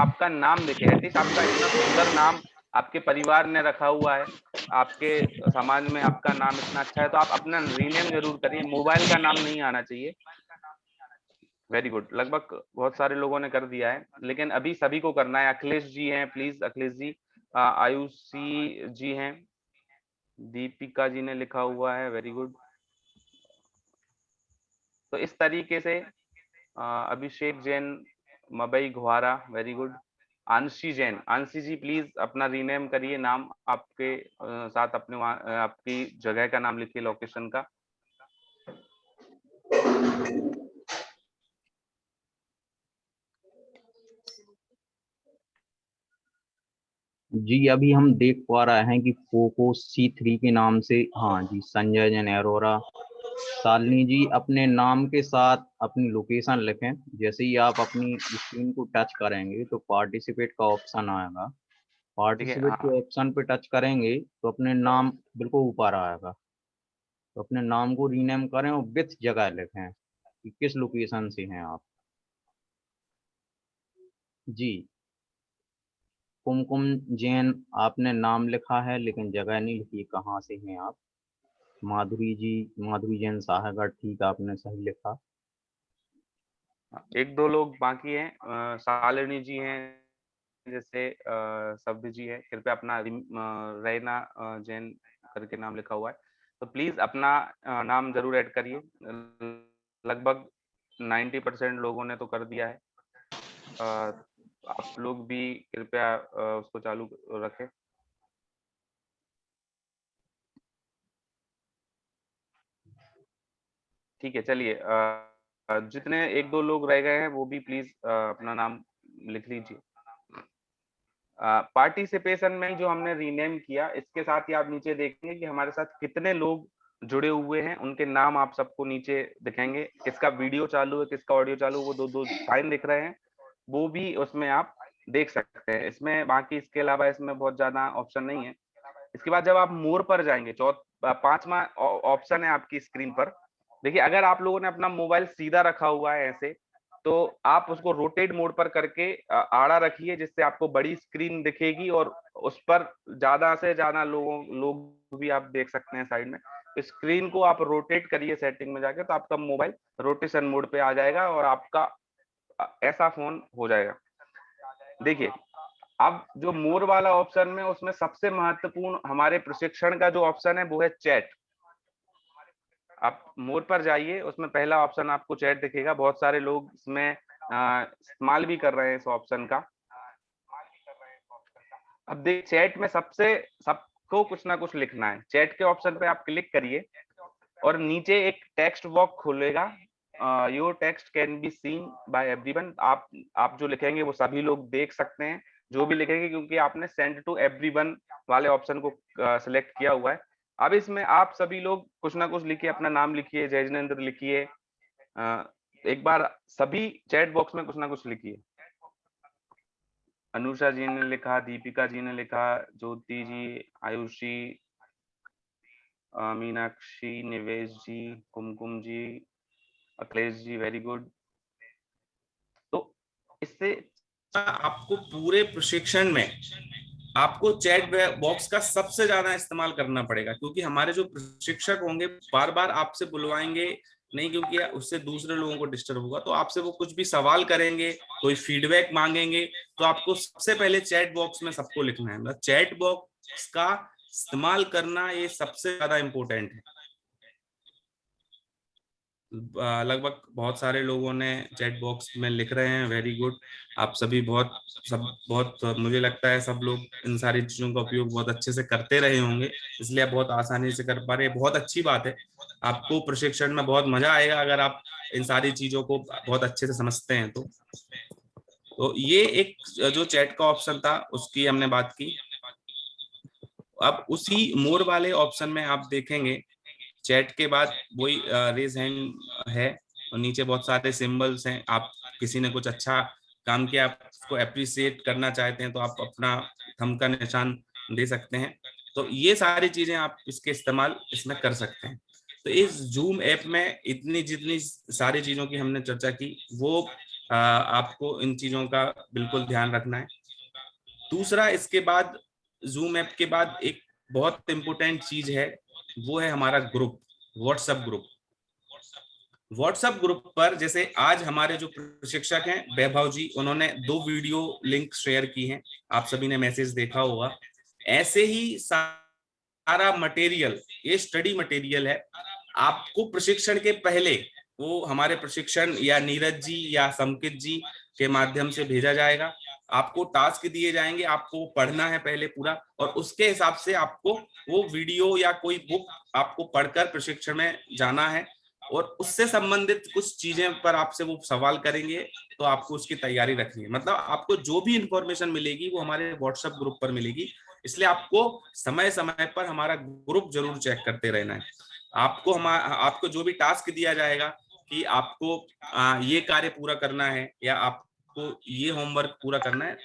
आपका नाम दिखे। एटलीस्ट आपका इतना सुंदर नाम आपके परिवार ने रखा हुआ है, आपके समाज में आपका नाम इतना अच्छा है, तो आप अपना रीनेम जरूर करिए। मोबाइल का नाम नहीं आना चाहिए। वेरी गुड, लगभग बहुत सारे लोगों ने कर दिया है, लेकिन अभी सभी को करना है। अखिलेश जी हैं, प्लीज अखिलेश जी। आयुषी जी हैं, दीपिका जी ने लिखा हुआ है, वेरी गुड। तो इस तरीके से अभिषेक जैन, मबई घुआरा, very good. Anshi Jain, Anshi ji please अपना रीनेम करिए नाम, आपके साथ अपने आपकी जगह का नाम लिखिए, लोकेशन का। जी अभी हम देख पा रहे हैं कि पोको C3 के नाम से, हाँ जी, संजय जैन अरोरा। शालिनी जी अपने नाम के साथ अपनी लोकेशन लिखें। जैसे ही आप अपनी स्क्रीन को टच करेंगे तो पार्टिसिपेट का ऑप्शन आएगा। पार्टिसिपेट के ऑप्शन पे टच करेंगे तो अपने नाम बिल्कुल ऊपर आएगा। तो अपने नाम को रीनेम करें और विथ जगह लिखें कि किस लोकेशन से हैं आप। जी कुमकुम जैन, आपने नाम लिखा है लेकिन जगह नहीं लिखी, कहाँ से हैं आप। माधुरी जी, माधुरी जैन साहगढ़, ठीक, आपने सही लिखा। एक दो लोग बाकी हैं, शालिनी जी हैं, जैसे सभ्य जी है, कृपया अपना रैना जैन करके नाम लिखा हुआ है, तो प्लीज अपना नाम जरूर ऐड करिए। लगभग 90% लोगों ने तो कर दिया है। आप लोग भी कृपया उसको चालू रखें। ठीक है, चलिए, जितने एक दो लोग रह गए हैं वो भी प्लीज अपना नाम लिख लीजिए। पार्टिसिपेशन में जो हमने रीनेम किया, इसके साथ ही आप नीचे देखेंगे कि हमारे साथ कितने लोग जुड़े हुए हैं, उनके नाम आप सबको नीचे दिखेंगे। किसका वीडियो चालू है, किसका ऑडियो चालू है, वो दो दो साइन दिख रहे हैं, वो भी उसमें आप देख सकते हैं। इसमें बाकी इसके अलावा इसमें बहुत ज्यादा ऑप्शन नहीं है। इसके बाद जब आप मोर पर जाएंगे, पांचवा ऑप्शन है आपकी स्क्रीन पर। देखिए, अगर आप लोगों ने अपना मोबाइल सीधा रखा हुआ है ऐसे, तो आप उसको रोटेट मोड पर करके आड़ा रखिए, जिससे आपको बड़ी स्क्रीन दिखेगी और उस पर ज्यादा से ज्यादा लोग भी आप देख सकते हैं साइड में। स्क्रीन को आप रोटेट करिए सेटिंग में जाके, तो आपका मोबाइल रोटेशन मोड पे आ जाएगा और आपका ऐसा फोन हो जाएगा। देखिए, अब जो मोर वाला ऑप्शन में, उसमें सबसे महत्वपूर्ण हमारे प्रशिक्षण का जो ऑप्शन है वो है चैट। आप मोर पर जाइए, उसमें पहला ऑप्शन आपको चैट दिखेगा। बहुत सारे लोग इसमें इस्तेमाल भी कर रहे हैं इस ऑप्शन का। अब देख, चैट में सबको कुछ ना कुछ लिखना है। चैट के ऑप्शन पे आप क्लिक करिए और नीचे एक टेक्स्ट बॉक्स खुलेगा। Your text can be seen by everyone. आप जो लिखेंगे वो सभी लोग देख सकते हैं, जो भी लिखेंगे, क्योंकि आपने सेंड टू एवरीवन वाले ऑप्शन को सिलेक्ट किया हुआ है। अब इसमें आप सभी लोग कुछ ना कुछ लिखिए, अपना नाम लिखिए, जय जिनेंद्र लिखिए। एक बार सभी चैट बॉक्स में कुछ ना कुछ लिखिए। अनुषा जी ने लिखा, दीपिका जी ने लिखा, ज्योति जी, आयुषी, मीनाक्षी, निवेश जी, कुमकुम जी, अखिलेश जी, वेरी गुड। तो इससे आपको पूरे प्रशिक्षण में आपको चैट बॉक्स का सबसे ज्यादा इस्तेमाल करना पड़ेगा, क्योंकि हमारे जो प्रशिक्षक होंगे बार बार आपसे बुलवाएंगे नहीं, क्योंकि उससे दूसरे लोगों को डिस्टर्ब होगा। तो आपसे वो कुछ भी सवाल करेंगे, कोई फीडबैक मांगेंगे, तो आपको सबसे पहले चैट बॉक्स में सबको लिखना है। मतलब चैट बॉक्स का इस्तेमाल करना ये सबसे ज्यादा इम्पोर्टेंट है। लगभग बहुत सारे लोगों ने चैट बॉक्स में लिख रहे हैं, वेरी गुड। आप सभी बहुत मुझे लगता है सब लोग इन सारी चीजों का उपयोग बहुत अच्छे से करते रहे होंगे, इसलिए आप बहुत आसानी से कर पा रहे हैं। बहुत अच्छी बात है, आपको प्रशिक्षण में बहुत मजा आएगा अगर आप इन सारी चीजों को बहुत अच्छे से समझते हैं। तो ये एक जो चैट का ऑप्शन था उसकी हमने बात की। अब उसी मोर वाले ऑप्शन में आप देखेंगे चैट के बाद वही रेज हैंड है और नीचे बहुत सारे सिंबल्स हैं। आप किसी ने कुछ अच्छा काम किया, आप उसको अप्रिशिएट करना चाहते हैं तो आप अपना थंब का निशान दे सकते हैं। तो ये सारी चीजें आप इसके इस्तेमाल इसमें कर सकते हैं। तो इस जूम ऐप में इतनी जितनी सारी चीजों की हमने चर्चा की, वो आपको इन चीजों का बिल्कुल ध्यान रखना है। दूसरा, इसके बाद जूम ऐप के बाद एक बहुत इंपॉर्टेंट चीज है, वो है हमारा group, WhatsApp group. WhatsApp group पर जैसे आज हमारे जो प्रशिक्षक हैं वैभव जी, उन्होंने 2 वीडियो लिंक शेयर की हैं, आप सभी ने मैसेज देखा होगा। ऐसे ही सारा मटेरियल, ये स्टडी मटेरियल है, आपको प्रशिक्षण के पहले वो हमारे प्रशिक्षण या नीरज जी या संकित जी के माध्यम से भेजा जाएगा। आपको टास्क दिए जाएंगे, आपको पढ़ना है पहले पूरा, और उसके हिसाब से आपको वो वीडियो या कोई बुक आपको पढ़कर प्रशिक्षण में जाना है, और उससे संबंधित कुछ चीजें पर आपसे वो सवाल करेंगे, तो आपको उसकी तैयारी रखनी है। मतलब आपको जो भी इंफॉर्मेशन मिलेगी वो हमारे व्हाट्सएप ग्रुप पर मिलेगी, इसलिए आपको समय समय पर हमारा ग्रुप जरूर चेक करते रहना है। आपको जो भी टास्क दिया जाएगा कि आपको ये कार्य पूरा करना है या आपको ये होमवर्क पूरा करना है,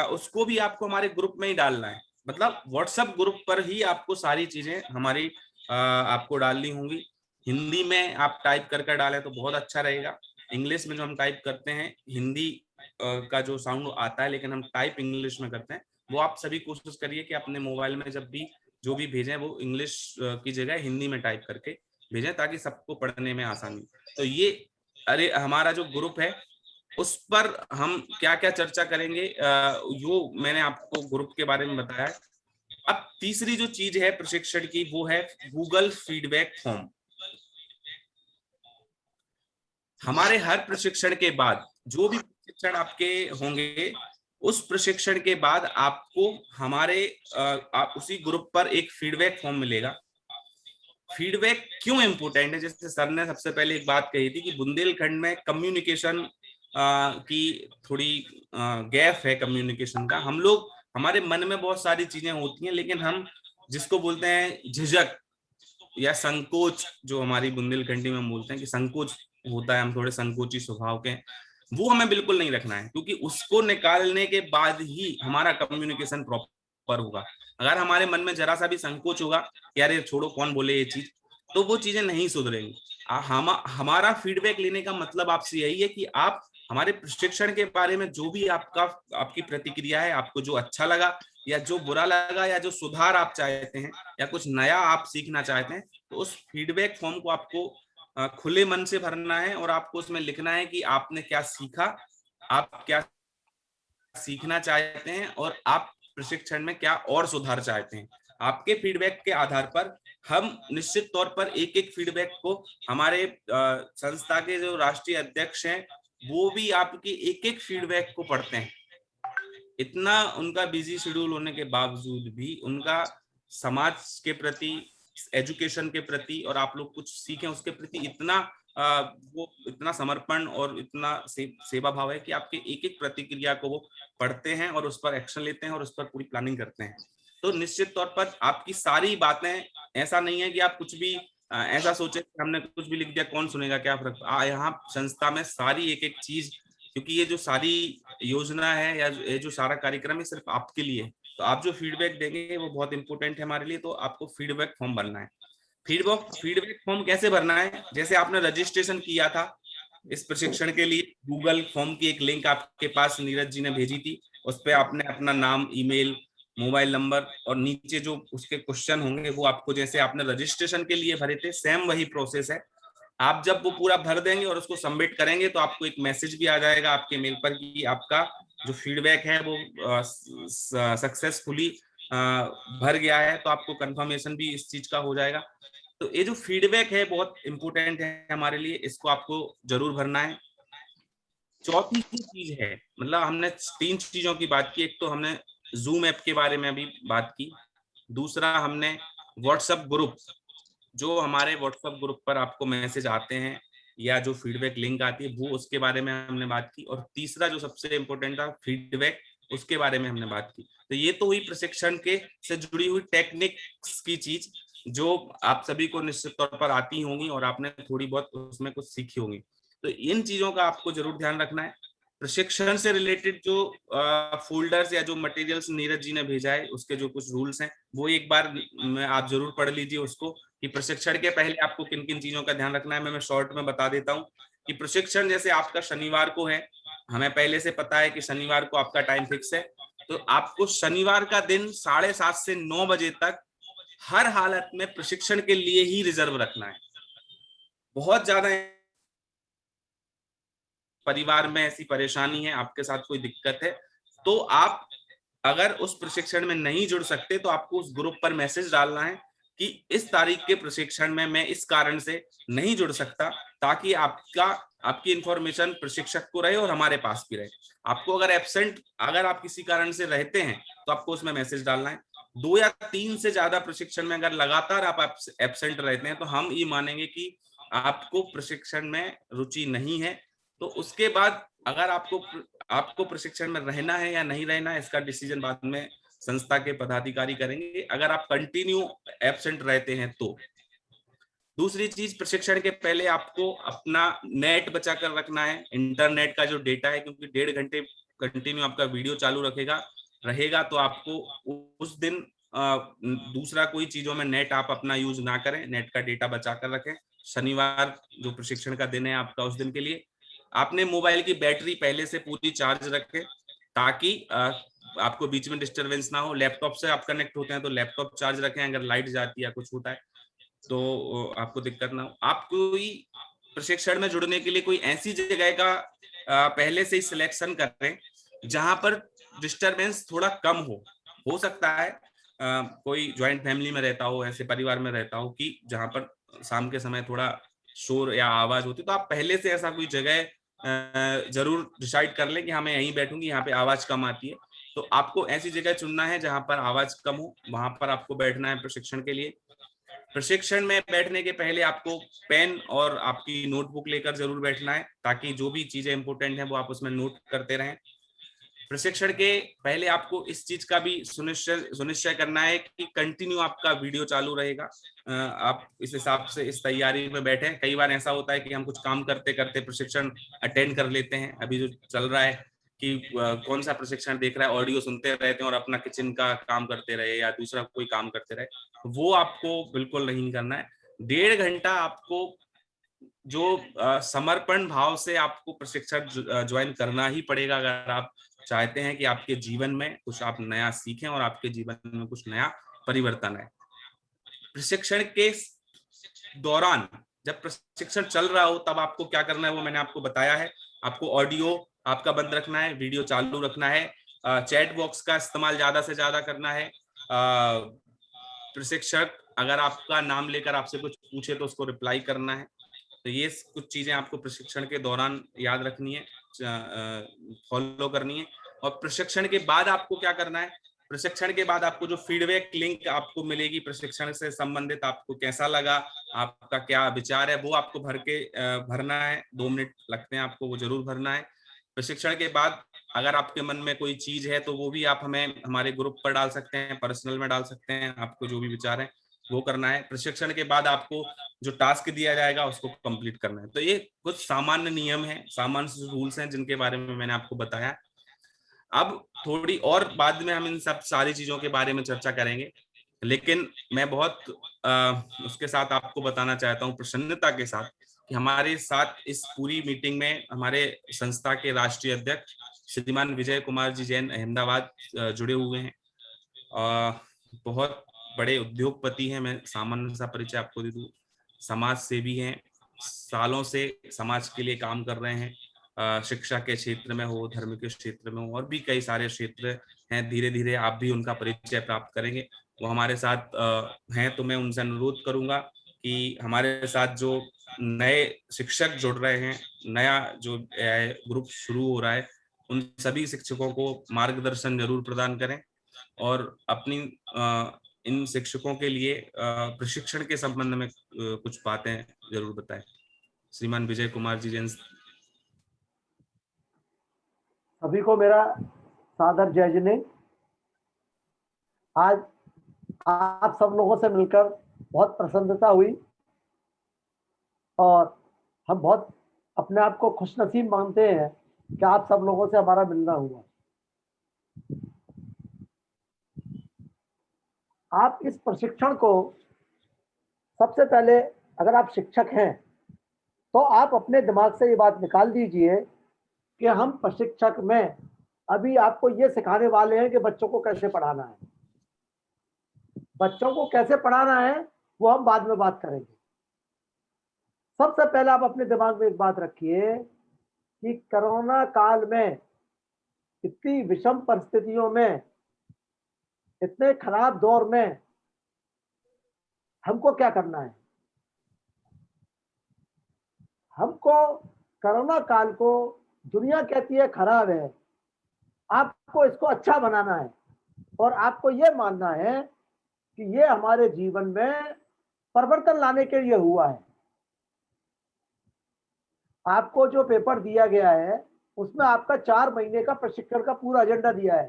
उसको भी आपको हमारे ग्रुप में ही डालना है। मतलब व्हाट्सएप ग्रुप पर ही आपको सारी चीजें हमारी आपको डालनी होंगी। हिंदी में आप टाइप कर डालें तो बहुत अच्छा रहेगा। इंग्लिश में जो हम टाइप करते हैं, हिंदी का जो साउंड आता है, लेकिन हम टाइप इंग्लिश में करते हैं, वो आप सभी कोशिश करिए कि अपने मोबाइल में जब भी जो भी भेजें वो इंग्लिश की जगह हिंदी में टाइप करके भेजें, ताकि सबको पढ़ने में आसानी। तो ये हमारा जो ग्रुप है उस पर हम क्या क्या चर्चा करेंगे, यो मैंने आपको ग्रुप के बारे में बताया। अब तीसरी जो चीज है प्रशिक्षण की, वो है गूगल फीडबैक फॉर्म। हमारे हर प्रशिक्षण के बाद जो भी प्रशिक्षण आपके होंगे, उस प्रशिक्षण के बाद आपको हमारे उसी ग्रुप पर एक फीडबैक फॉर्म मिलेगा। फीडबैक क्यों इंपॉर्टेंट है? जैसे सर ने सबसे पहले एक बात कही थी कि बुंदेलखंड में कम्युनिकेशन की थोड़ी गैप है कम्युनिकेशन का। हम लोग, हमारे मन में बहुत सारी चीजें होती हैं, लेकिन हम जिसको बोलते हैं झिझक या संकोच, जो हमारी बुंदेलखंडी में बोलते हैं कि संकोच होता है, हम थोड़े संकोची स्वभाव के, वो हमें बिल्कुल नहीं रखना है, क्योंकि उसको निकालने के बाद ही हमारा कम्युनिकेशन प्रॉपर होगा। अगर हमारे मन में जरा सा भी संकोच होगा, यार ये छोड़ो कौन बोले ये चीज, तो वो चीजें नहीं सुधरेंगी। हमारा फीडबैक लेने का मतलब आपसे यही है कि आप हमारे प्रशिक्षण के बारे में जो भी आपकी प्रतिक्रिया है, आपको जो अच्छा लगा या जो बुरा लगा या जो सुधार आप चाहते हैं या कुछ नया आप सीखना चाहते हैं, तो उस फीडबैक फॉर्म को आपको खुले मन से भरना है और आपको उसमें लिखना है कि आपने क्या सीखा, आप क्या सीखना चाहते हैं और आप प्रशिक्षण में क्या और सुधार चाहते हैं। आपके फीडबैक के आधार पर हम निश्चित तौर पर एक एक फीडबैक को, हमारे संस्था के जो राष्ट्रीय अध्यक्ष हैं वो भी आपकी एक एक फीडबैक को पढ़ते हैं। इतना उनका बिजी शेड्यूल होने के बावजूद भी उनका समाज के प्रति, एजुकेशन के प्रति और आप लोग कुछ सीखें उसके प्रति वो इतना समर्पण और इतना सेवा भाव है कि आपके एक एक प्रतिक्रिया को वो पढ़ते हैं और उस पर एक्शन लेते हैं और उस पर पूरी प्लानिंग करते हैं। तो निश्चित तौर पर आपकी सारी बातें, ऐसा नहीं है कि आप कुछ भी ऐसा सोचे कि हमने कुछ भी लिख दिया कौन सुनेगा, क्या फर्क। यहाँ संस्था में सारी एक एक चीज, क्योंकि ये जो सारी योजना है या ये जो सारा कार्यक्रम है सिर्फ आपके लिए है, तो आप जो फीडबैक देंगे वो बहुत इंपॉर्टेंट है हमारे लिए। तो आपको फीडबैक फॉर्म भरना है। फीडबैक फॉर्म कैसे भरना है? जैसे आपने रजिस्ट्रेशन किया था इस प्रशिक्षण के लिए, गूगल फॉर्म की एक लिंक आपके पास नीरज जी ने भेजी थी, उस पर आपने अपना नाम, ईमेल, मोबाइल नंबर और नीचे जो उसके क्वेश्चन होंगे वो आपको, जैसे आपने रजिस्ट्रेशन के लिए भरे थे सेम वही प्रोसेस है। आप जब वो पूरा भर देंगे और उसको सबमिट करेंगे तो आपको एक मैसेज भी आ जाएगा आपके मेल पर कि आपका जो फीडबैक है वो सक्सेसफुली भर गया है, तो आपको कंफर्मेशन भी इस चीज का हो जाएगा। तो ये जो फीडबैक है बहुत इंपॉर्टेंट है हमारे लिए, इसको आपको जरूर भरना है। चौथी चीज है, मतलब हमने 3 चीजों की बात की। एक तो हमने जूम ऐप के बारे में अभी बात की, दूसरा हमने व्हाट्सएप ग्रुप, जो हमारे व्हाट्सएप ग्रुप पर आपको मैसेज आते हैं या जो फीडबैक लिंक आती है वो, उसके बारे में हमने बात की, और तीसरा जो सबसे इम्पोर्टेंट था फीडबैक, उसके बारे में हमने बात की। तो ये तो हुई प्रशिक्षण के से जुड़ी हुई टेक्निक्स की चीज। जो आप सभी को निश्चित तौर पर आती होंगी और आपने थोड़ी बहुत उसमें कुछ सीखी होंगी। तो इन चीजों का आपको जरूर ध्यान रखना है। प्रशिक्षण से रिलेटेड जो फोल्डर्स या जो मटेरियल्स नीरज जी ने भेजा है, उसके जो कुछ रूल्स हैं वो एक बार आप जरूर पढ़ लीजिए उसको, कि प्रशिक्षण के पहले आपको किन किन चीजों का ध्यान रखना है। मैं शॉर्ट में बता देता हूँ कि प्रशिक्षण जैसे आपका शनिवार को है, हमें पहले से पता है कि शनिवार को आपका टाइम फिक्स है, तो आपको शनिवार का दिन 7:30 से 9 बजे तक हर हालत में प्रशिक्षण के लिए ही रिजर्व रखना है। बहुत ज्यादा परिवार में ऐसी परेशानी है, आपके साथ कोई दिक्कत है, तो आप अगर उस प्रशिक्षण में नहीं जुड़ सकते तो आपको उस ग्रुप पर मैसेज डालना है कि इस तारीख के प्रशिक्षण में मैं इस कारण से नहीं जुड़ सकता, ताकि आपकी इंफॉर्मेशन प्रशिक्षक को रहे और हमारे पास भी रहे। आपको अगर आप किसी कारण से रहते हैं तो आपको उसमें मैसेज डालना है। 2 या 3 से ज्यादा प्रशिक्षण में अगर लगातार आप एब्सेंट रहते हैं तो हम ये मानेंगे कि आपको प्रशिक्षण में रुचि नहीं है। तो उसके बाद अगर आपको प्रशिक्षण में रहना है या नहीं रहना है, इसका डिसीजन बाद में संस्था के पदाधिकारी करेंगे। अगर आप कंटिन्यू एब्सेंट रहते हैं तो दूसरी चीज, प्रशिक्षण के पहले आपको अपना नेट बचा कर रखना है, इंटरनेट का जो डेटा है, क्योंकि 1.5 घंटे कंटिन्यू आपका वीडियो चालू रहेगा तो आपको उस दिन दूसरा कोई चीजों में नेट आप अपना यूज ना करें, नेट का डेटा बचा कर रखें। शनिवार जो प्रशिक्षण का दिन है आपका, उस दिन के लिए आपने मोबाइल की बैटरी पहले से पूरी चार्ज रखें, ताकि आपको बीच में डिस्टरबेंस ना हो। लैपटॉप से आप कनेक्ट होते हैं तो लैपटॉप चार्ज रखें, अगर लाइट जाती है या कुछ होता है तो आपको दिक्कत ना हो। आप कोई प्रशिक्षण में जुड़ने के लिए कोई ऐसी जगह का पहले से ही सिलेक्शन करें जहां पर डिस्टरबेंस थोड़ा कम हो सकता है कोई ज्वाइंट फैमिली में रहता हो, ऐसे परिवार में रहता हो कि जहां पर शाम के समय थोड़ा शोर या आवाज होती, तो आप पहले से ऐसा कोई जगह जरूर डिसाइड कर लें कि हाँ मैं यहीं बैठूंगी, यहाँ पे आवाज कम आती है। तो आपको ऐसी जगह चुनना है जहां पर आवाज कम हो, वहां पर आपको बैठना है प्रशिक्षण के लिए। प्रशिक्षण में बैठने के पहले आपको पेन और आपकी नोटबुक लेकर जरूर बैठना है, ताकि जो भी चीजें इंपॉर्टेंट हैं वो आप उसमें नोट करते रहें। प्रशिक्षण के पहले आपको इस चीज का भी सुनिश्चय करना है कि कंटिन्यू आपका वीडियो चालू रहेगा। आप इस हिसाब से इस तैयारी में बैठे। कई बार ऐसा होता है कि हम कुछ काम करते करते प्रशिक्षण अटेंड कर लेते हैं। अभी जो चल रहा है कि कौन सा प्रशिक्षण देख रहा है, ऑडियो सुनते रहते हैं और अपना किचन का काम करते रहे या दूसरा कोई काम करते रहे, वो आपको बिल्कुल नहीं करना है। 1.5 घंटा आपको जो समर्पण भाव से आपको प्रशिक्षण ज्वाइन करना ही पड़ेगा, अगर आप चाहते हैं कि आपके जीवन में कुछ आप नया सीखें और आपके जीवन में कुछ नया परिवर्तन आए। प्रशिक्षण के दौरान जब प्रशिक्षण चल रहा हो तब आपको क्या करना है वो मैंने आपको बताया है। आपको ऑडियो आपका बंद रखना है, वीडियो चालू रखना है, चैट बॉक्स का इस्तेमाल ज्यादा से ज्यादा करना है। प्रशिक्षक अगर आपका नाम लेकर आपसे कुछ पूछे तो उसको रिप्लाई करना है। तो ये कुछ चीजें आपको प्रशिक्षण के दौरान याद रखनी है, फॉलो करनी है। और प्रशिक्षण के बाद आपको क्या करना है, प्रशिक्षण के बाद आपको जो फीडबैक लिंक आपको मिलेगी प्रशिक्षण से संबंधित, आपको कैसा लगा, आपका क्या विचार है, वो आपको भरना है। 2 मिनट लगते हैं आपको, वो जरूर भरना है। प्रशिक्षण के बाद अगर आपके मन में कोई चीज है तो वो भी आप हमें हमारे ग्रुप पर डाल सकते हैं, पर्सनल में डाल सकते हैं, आपको जो भी विचार है वो करना है। प्रशिक्षण के बाद आपको जो टास्क दिया जाएगा उसको कंप्लीट करना है। तो ये कुछ सामान्य नियम है, सामान्य रूल्स हैं जिनके बारे में मैंने आपको बताया। अब थोड़ी और बाद में हम इन सब सारी चीजों के बारे में चर्चा करेंगे, लेकिन मैं बहुत उसके साथ आपको बताना चाहता हूँ प्रसन्नता के साथ कि हमारे साथ इस पूरी मीटिंग में हमारे संस्था के राष्ट्रीय अध्यक्ष श्रीमान विजय कुमार जी जैन अहमदाबाद जुड़े हुए हैं। बहुत बड़े उद्योगपति हैं, मैं सामान्य सा परिचय आपको दे दूं। समाज सेवी हैं, सालों से समाज के लिए काम कर रहे हैं, शिक्षा के क्षेत्र में हो, धर्म के क्षेत्र में हो, और भी कई सारे क्षेत्र हैं। धीरे धीरे आप भी उनका परिचय प्राप्त करेंगे। वो हमारे साथ हैं, तो मैं उनसे अनुरोध करूंगा कि हमारे साथ जो नए शिक्षक जुड़ रहे हैं, नया जो ग्रुप शुरू हो रहा है, उन सभी शिक्षकों को मार्गदर्शन जरूर प्रदान करें और अपनी इन शिक्षकों के लिए प्रशिक्षण के संबंध में कुछ बातें जरूर बताएं। श्रीमान विजय कुमार जी जैन। सभी को मेरा सादर जय जिने। आज आप सब लोगों से मिलकर बहुत प्रसन्नता हुई और हम बहुत अपने आप को खुशनसीब मानते हैं कि आप सब लोगों से हमारा मिलना हुआ। आप इस प्रशिक्षण को सबसे पहले, अगर आप शिक्षक हैं तो आप अपने दिमाग से ये बात निकाल दीजिए कि हम प्रशिक्षक में अभी आपको ये सिखाने वाले हैं कि बच्चों को कैसे पढ़ाना है। बच्चों को कैसे पढ़ाना है वो हम बाद में बात करेंगे। सबसे पहले आप अपने दिमाग में एक बात रखिए कि कोरोना काल में, इतनी विषम परिस्थितियों में, इतने खराब दौर में हमको क्या करना है। हमको कोरोना काल को, दुनिया कहती है खराब है, आपको इसको अच्छा बनाना है और आपको ये मानना है कि ये हमारे जीवन में परिवर्तन लाने के लिए हुआ है। आपको जो पेपर दिया गया है उसमें आपका 4 महीने का प्रशिक्षण का पूरा एजेंडा दिया है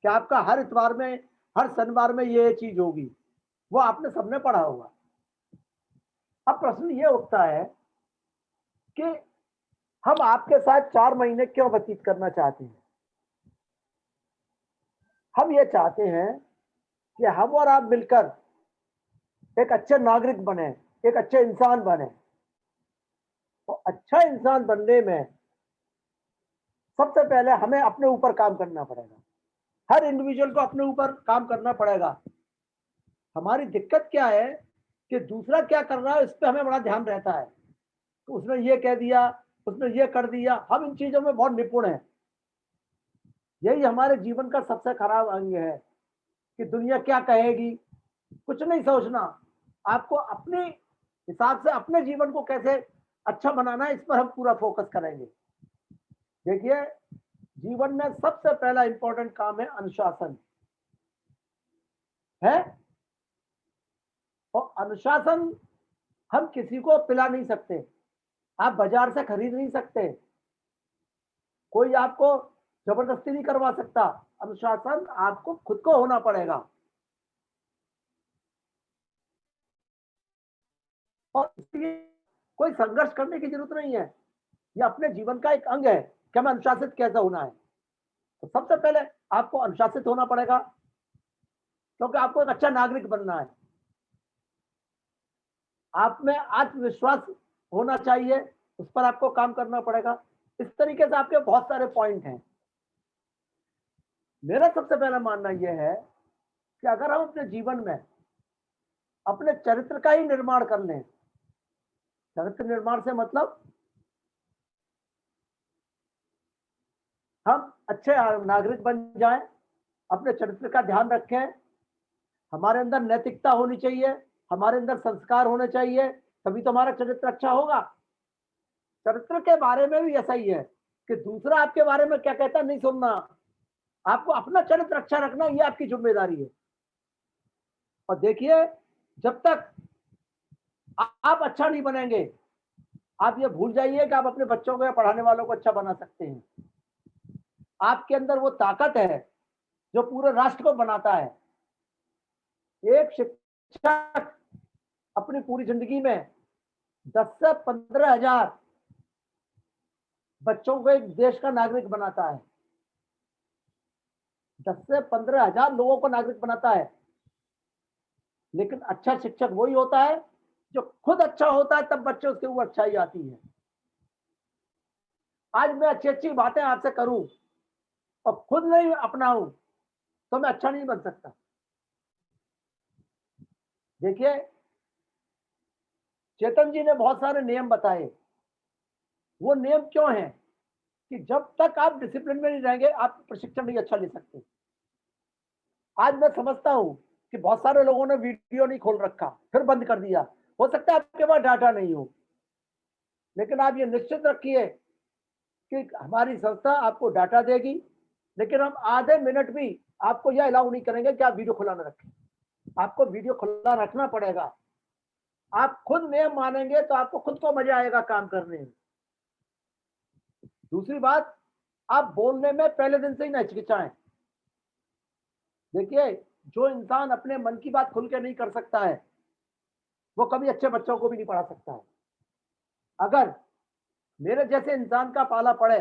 कि आपका हर इतवार में, हर शनिवार में ये चीज होगी। वो आपने सबने पढ़ा होगा। अब प्रश्न ये उठता है कि हम आपके साथ 4 महीने क्यों व्यतीत करना चाहते हैं। हम ये चाहते हैं कि हम और आप मिलकर एक अच्छे नागरिक बने, एक अच्छे इंसान बने। तो अच्छा इंसान बनने में सबसे पहले हमें अपने ऊपर काम करना पड़ेगा। हर इंडिविजुअल को अपने ऊपर काम करना पड़ेगा। हमारी दिक्कत क्या है कि दूसरा क्या कर रहा है इस पर हमें बड़ा ध्यान रहता है। तो उसने ये कह दिया, उसने ये कर दिया, हम इन चीजों में बहुत निपुण हैं। यही हमारे जीवन का सबसे खराब अंग है कि दुनिया क्या कहेगी, कुछ नहीं सोचना। आपको अपने हिसाब से अपने जीवन को कैसे अच्छा बनाना है, इस पर हम पूरा फोकस करेंगे। देखिए, जीवन में सबसे पहला इंपॉर्टेंट काम है अनुशासन है। और अनुशासन हम किसी को पिला नहीं सकते, आप बाजार से खरीद नहीं सकते, कोई आपको जबरदस्ती नहीं करवा सकता। अनुशासन आपको खुद को होना पड़ेगा। और इसलिए कोई संघर्ष करने की जरूरत नहीं है। यह अपने जीवन का एक अंग है कि हमें अनुशासित कैसे होना है। तो सबसे पहले आपको अनुशासित होना पड़ेगा, क्योंकि आपको एक अच्छा नागरिक बनना है। आप में आत्मविश्वास होना चाहिए, उस पर आपको काम करना पड़ेगा। इस तरीके से आपके बहुत सारे पॉइंट हैं। मेरा सबसे पहला मानना यह है कि अगर हम अपने जीवन में अपने चरित्र का ही निर्माण कर लें, चरित्र निर्माण से मतलब हम अच्छे नागरिक बन जाएं, अपने चरित्र का ध्यान रखें, हमारे अंदर नैतिकता होनी चाहिए, हमारे अंदर संस्कार होने चाहिए, तभी तो हमारा चरित्र अच्छा होगा। चरित्र के बारे में भी ऐसा ही है कि दूसरा आपके बारे में क्या कहता है नहीं सुनना, आपको अपना चरित्र अच्छा रखना, ये आपकी जिम्मेदारी है। और देखिए, जब तक आप अच्छा नहीं बनेंगे, आप ये भूल जाइए कि आप अपने बच्चों को या पढ़ाने वालों को अच्छा बना सकते हैं। आपके अंदर वो ताकत है जो पूरे राष्ट्र को बनाता है। एक शिक्षक अपनी पूरी जिंदगी में 10 से 15 हजार बच्चों को एक देश का नागरिक बनाता है। 10 से 15 हजार लोगों को नागरिक बनाता है। लेकिन अच्छा शिक्षक वही होता है जो खुद अच्छा होता है, तब बच्चे उसके ऊपर अच्छाई आती है। आज मैं अच्छी अच्छी बातें आपसे करूं और खुद नहीं अपनाऊं तो मैं अच्छा नहीं बन सकता। देखिए, चेतन जी ने बहुत सारे नियम बताए। वो नियम क्यों हैं कि जब तक आप डिसिप्लिन में नहीं रहेंगे, आप प्रशिक्षण नहीं अच्छा ले सकते। आज मैं समझता हूं कि बहुत सारे लोगों ने वीडियो नहीं खोल रखा, फिर बंद कर दिया। हो सकता है आपके पास डाटा नहीं हो, लेकिन आप ये निश्चित रखिए कि हमारी संस्था आपको डाटा देगी, लेकिन हम आधे मिनट भी आपको यह अलाउ नहीं करेंगे कि आप वीडियो खुला ना रखें। आपको वीडियो खुला रखना पड़ेगा। आप खुद नियम मानेंगे तो आपको खुद को मजा आएगा काम करने में। दूसरी बात, आप बोलने में पहले दिन से ही न हिचकिचाएं। देखिए, जो इंसान अपने मन की बात खुल के नहीं कर सकता है, वो कभी अच्छे बच्चों को भी नहीं पढ़ा सकता है। अगर मेरे जैसे इंसान का पाला पड़े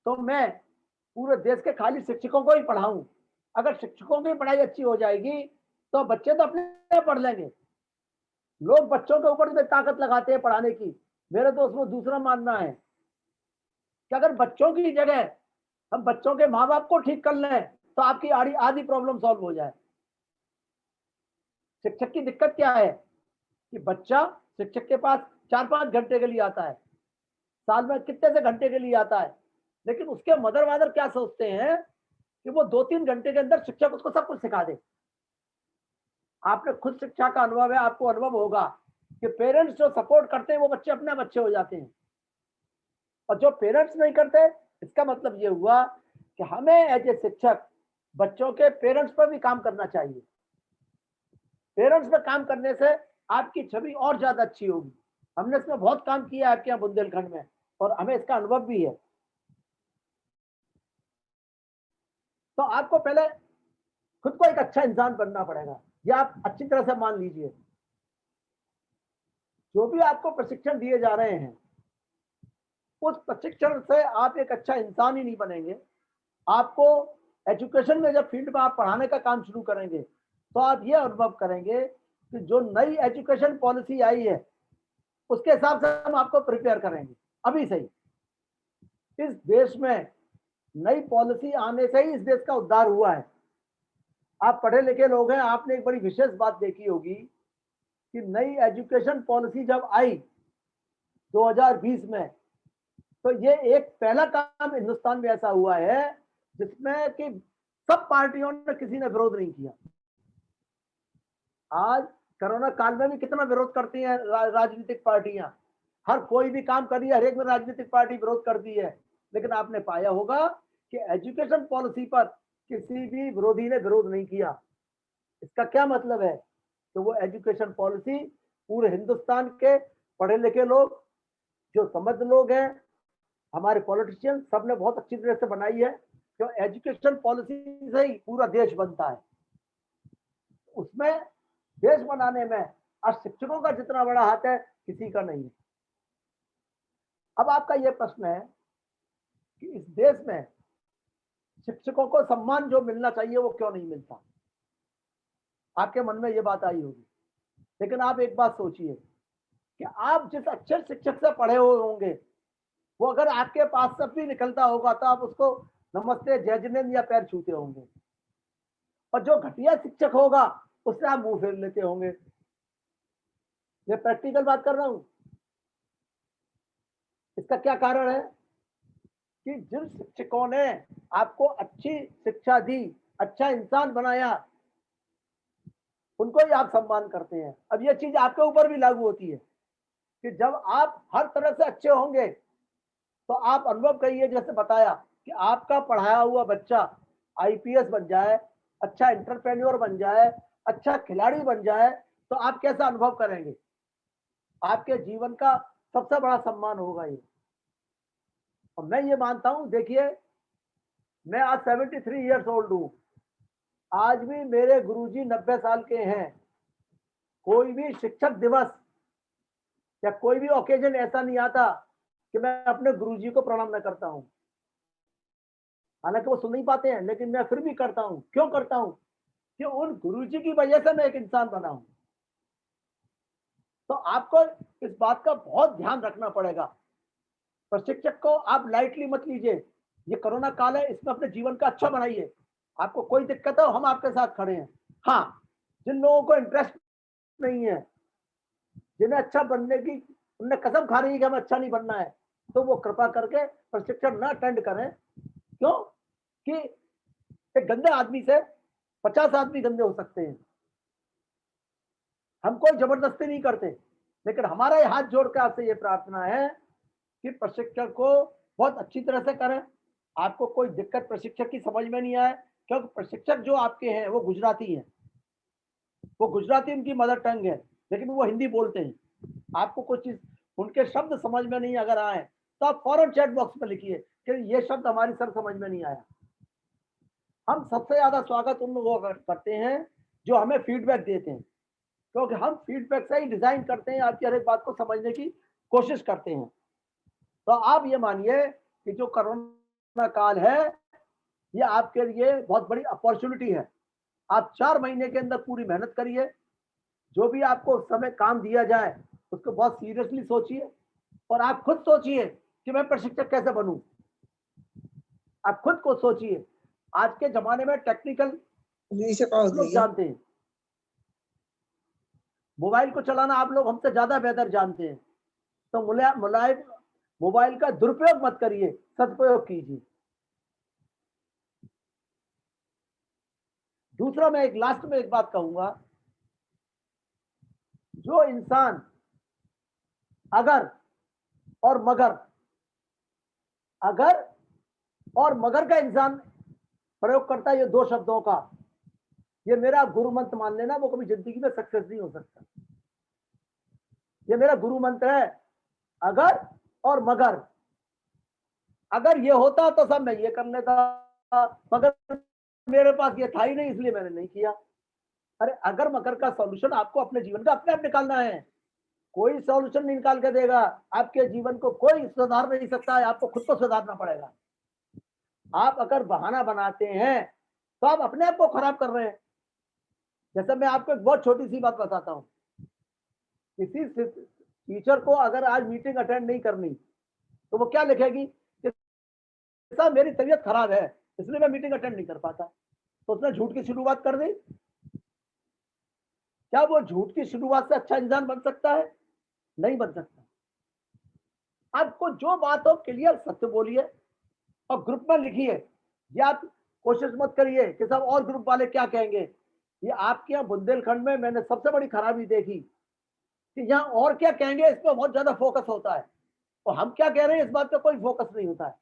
तो मैं पूरे देश के खाली शिक्षकों को ही पढ़ाऊं। अगर शिक्षकों की पढ़ाई अच्छी हो जाएगी तो बच्चे तो अपने आप पढ़ लेंगे। लोग बच्चों के ऊपर में ताकत लगाते हैं पढ़ाने की। मेरा तो उसमें दूसरा मानना है कि अगर बच्चों की जगह हम बच्चों के माँ बाप को ठीक कर लें तो आपकी आधी प्रॉब्लम सॉल्व हो जाए। शिक्षक की दिक्कत क्या है कि बच्चा शिक्षक के पास 4-5 घंटे के लिए आता है, साल में कितने से घंटे के लिए आता है, लेकिन उसके मदर फादर क्या सोचते हैं कि वो 2-3 घंटे के अंदर शिक्षक उसको सब कुछ सिखा दे। आपने खुद शिक्षा का अनुभव है, आपको अनुभव होगा कि पेरेंट्स जो सपोर्ट करते हैं वो बच्चे अपने आप अच्छे हो जाते हैं, और जो पेरेंट्स नहीं करते इसका मतलब ये हुआ कि हमें एज ए शिक्षक बच्चों के पेरेंट्स पर भी काम करना चाहिए। पेरेंट्स पे काम करने से आपकी छवि और ज्यादा अच्छी होगी। हमने इसमें बहुत काम किया है आपके यहाँ बुंदेलखंड में, और हमें इसका अनुभव भी है। तो आपको पहले खुद को एक अच्छा इंसान बनना पड़ेगा, ये आप अच्छी तरह से मान लीजिए। जो भी आपको प्रशिक्षण दिए जा रहे हैं उस प्रशिक्षण से आप एक अच्छा इंसान ही नहीं बनेंगे। आपको एजुकेशन में जब फील्ड में आप पढ़ाने का काम शुरू करेंगे तो आप ये अनुभव करेंगे कि जो नई एजुकेशन पॉलिसी आई है उसके हिसाब से हम आपको प्रिपेयर करेंगे। अभी से ही इस देश में नई पॉलिसी आने से ही इस देश का उद्धार हुआ है। आप पढ़े लिखे लोग हैं, आपने एक बड़ी विशेष बात देखी होगी कि नई एजुकेशन पॉलिसी जब आई 2020 में, तो ये एक पहला काम हिंदुस्तान में ऐसा हुआ है जिसमें कि सब पार्टियों ने किसी ने विरोध नहीं किया। आज कोरोना काल में भी कितना विरोध करती हैं राजनीतिक पार्टियां, हर कोई भी काम कर रही है, हर एक में राजनीतिक पार्टी विरोध करती है, लेकिन आपने पाया होगा कि एजुकेशन पॉलिसी पर किसी भी विरोधी ने विरोध नहीं किया। इसका क्या मतलब है? तो वो एजुकेशन पॉलिसी पूरे हिंदुस्तान के पढ़े लिखे लोग, जो समझ लोग हैं, हमारे पॉलिटिशियन, सबने बहुत अच्छी तरह से बनाई है। जो एजुकेशन पॉलिसी से ही पूरा देश बनता है, उसमें देश बनाने में आज शिक्षकों का जितना बड़ा हाथ है किसी का नहीं है। अब आपका यह प्रश्न है कि इस देश में शिक्षकों को सम्मान जो मिलना चाहिए वो क्यों नहीं मिलता? आपके मन में ये बात आई होगी, लेकिन आप एक बात सोचिए कि आप जिस अच्छे शिक्षक से पढ़े हुए होंगे वो अगर आपके पास से भी निकलता होगा तो आप उसको नमस्ते जय जिनेंद्र या पैर छूते होंगे, और जो घटिया शिक्षक होगा उससे आप मुंह फेर लेते होंगे। मैं प्रैक्टिकल बात कर रहा हूं। इसका क्या कारण है कि जिन शिक्षकों ने आपको अच्छी शिक्षा दी, अच्छा इंसान बनाया, उनको ही आप सम्मान करते हैं। अब ये चीज आपके ऊपर भी लागू होती है कि जब आप हर तरह से अच्छे होंगे तो आप अनुभव करिए, जैसे बताया कि आपका पढ़ाया हुआ बच्चा आईपीएस बन जाए, अच्छा एंटरप्रेन्योर बन जाए, अच्छा खिलाड़ी बन जाए, तो आप कैसा अनुभव करेंगे? आपके जीवन का सबसे बड़ा सम्मान होगा ये। और मैं ये मानता हूं, देखिए मैं आज 73 ईयर्स ओल्ड हूं, आज भी मेरे गुरुजी 90 साल के हैं। कोई भी शिक्षक दिवस या कोई भी ओकेजन ऐसा नहीं आता कि मैं अपने गुरुजी को प्रणाम न करता हूं। हालांकि वो सुन नहीं पाते हैं, लेकिन मैं फिर भी करता हूं। क्यों करता हूं? कि उन गुरुजी की वजह से मैं एक इंसान बना हूं। तो आपको इस बात का बहुत ध्यान रखना पड़ेगा। प्रशिक्षक को आप लाइटली मत लीजिए। ये कोरोना काल है, इसमें अपने जीवन का अच्छा बनाइए। आपको कोई दिक्कत हो, हम आपके साथ खड़े हैं। हाँ, जिन लोगों को इंटरेस्ट नहीं है, जिन्हें अच्छा बनने की उनने कसम खा रही है कि हमें अच्छा नहीं बनना है, तो वो कृपा करके प्रशिक्षण न अटेंड करें। क्यों? कि एक गंदे आदमी से 50 आदमी गंदे हो सकते हैं। हम कोई जबरदस्ती नहीं करते, लेकिन हमारा ये हाथ जोड़ के आपसे ये प्रार्थना है कि प्रशिक्षण को बहुत अच्छी तरह से करें। आपको कोई दिक्कत प्रशिक्षक की समझ में नहीं आए, क्योंकि प्रशिक्षक जो आपके हैं वो गुजराती हैं, वो गुजराती उनकी मदर टंग है, लेकिन वो हिंदी बोलते हैं। आपको कुछ चीज उनके शब्द समझ में नहीं अगर आए तो आप फौरन चैट बॉक्स में लिखिए कि ये शब्द हमारी सर समझ में नहीं आया। हम सबसे ज्यादा स्वागत उन लोगों का करते हैं जो हमें फीडबैक देते हैं। क्योंकि हम फीडबैक से ही डिजाइन करते हैं, आपकी हर एक बात को समझने की कोशिश करते हैं। तो आप ये मानिए कि जो कोरोना काल है ये आपके लिए बहुत बड़ी अपॉर्चुनिटी है। आप 4 महीने के अंदर पूरी मेहनत करिए, जो भी आपको उस समय काम दिया जाए उसको बहुत सीरियसली सोचिए, और आप खुद सोचिए कि मैं प्रशिक्षक कैसे बनूं। आप खुद को सोचिए, आज के जमाने में टेक्निकल लोग जानते हैं, मोबाइल को चलाना आप लोग हमसे ज्यादा बेहतर जानते हैं। तो मुलायम मोबाइल का दुरुपयोग मत करिए, सदुपयोग कीजिए। दूसरा, मैं एक लास्ट में एक बात कहूंगा, जो इंसान अगर और मगर का इंसान प्रयोग करता है, ये 2 शब्दों का, ये मेरा गुरु मंत्र मान लेना, वो कभी जिंदगी में सक्सेस नहीं हो सकता। ये मेरा गुरु मंत्र है, अगर और मगर। अगर ये होता तो सब मैं ये कर लेता, मगर मेरे पास ये था ही नहीं, इसलिए मैंने नहीं किया। अरे अगर मगर का सॉल्यूशन आपको अपने जीवन का अपने आप निकालना है, कोई सॉल्यूशन नहीं निकाल के देगा। आपके जीवन को कोई सुधार नहीं सकता है, आपको खुद को सुधारना पड़ेगा। आप अगर बहाना बनाते हैं तो आप अपने आप को खराब कर रहे हैं। जैसे मैं आपको एक बहुत छोटी सी बात बताता हूँ, किसी टीचर को अगर आज मीटिंग अटेंड नहीं करनी तो वो क्या लिखेगी कि साहब मेरी तबीयत खराब है इसलिए मैं मीटिंग अटेंड नहीं कर पाता। तो उसने झूठ की शुरुआत कर दी। क्या वो झूठ की शुरुआत से अच्छा इंसान बन सकता है? नहीं बन सकता। आपको जो बात हो क्लियर सत्य बोलिए और ग्रुप में लिखिए। ये आप कोशिश मत करिए कि सब और ग्रुप वाले क्या कहेंगे। ये आपके यहाँ बुंदेलखंड में मैंने सबसे बड़ी खराबी देखी कि यहाँ और क्या कहेंगे इस पर बहुत ज्यादा फोकस होता है, और हम क्या कह रहे हैं इस बात पे कोई फोकस नहीं होता है।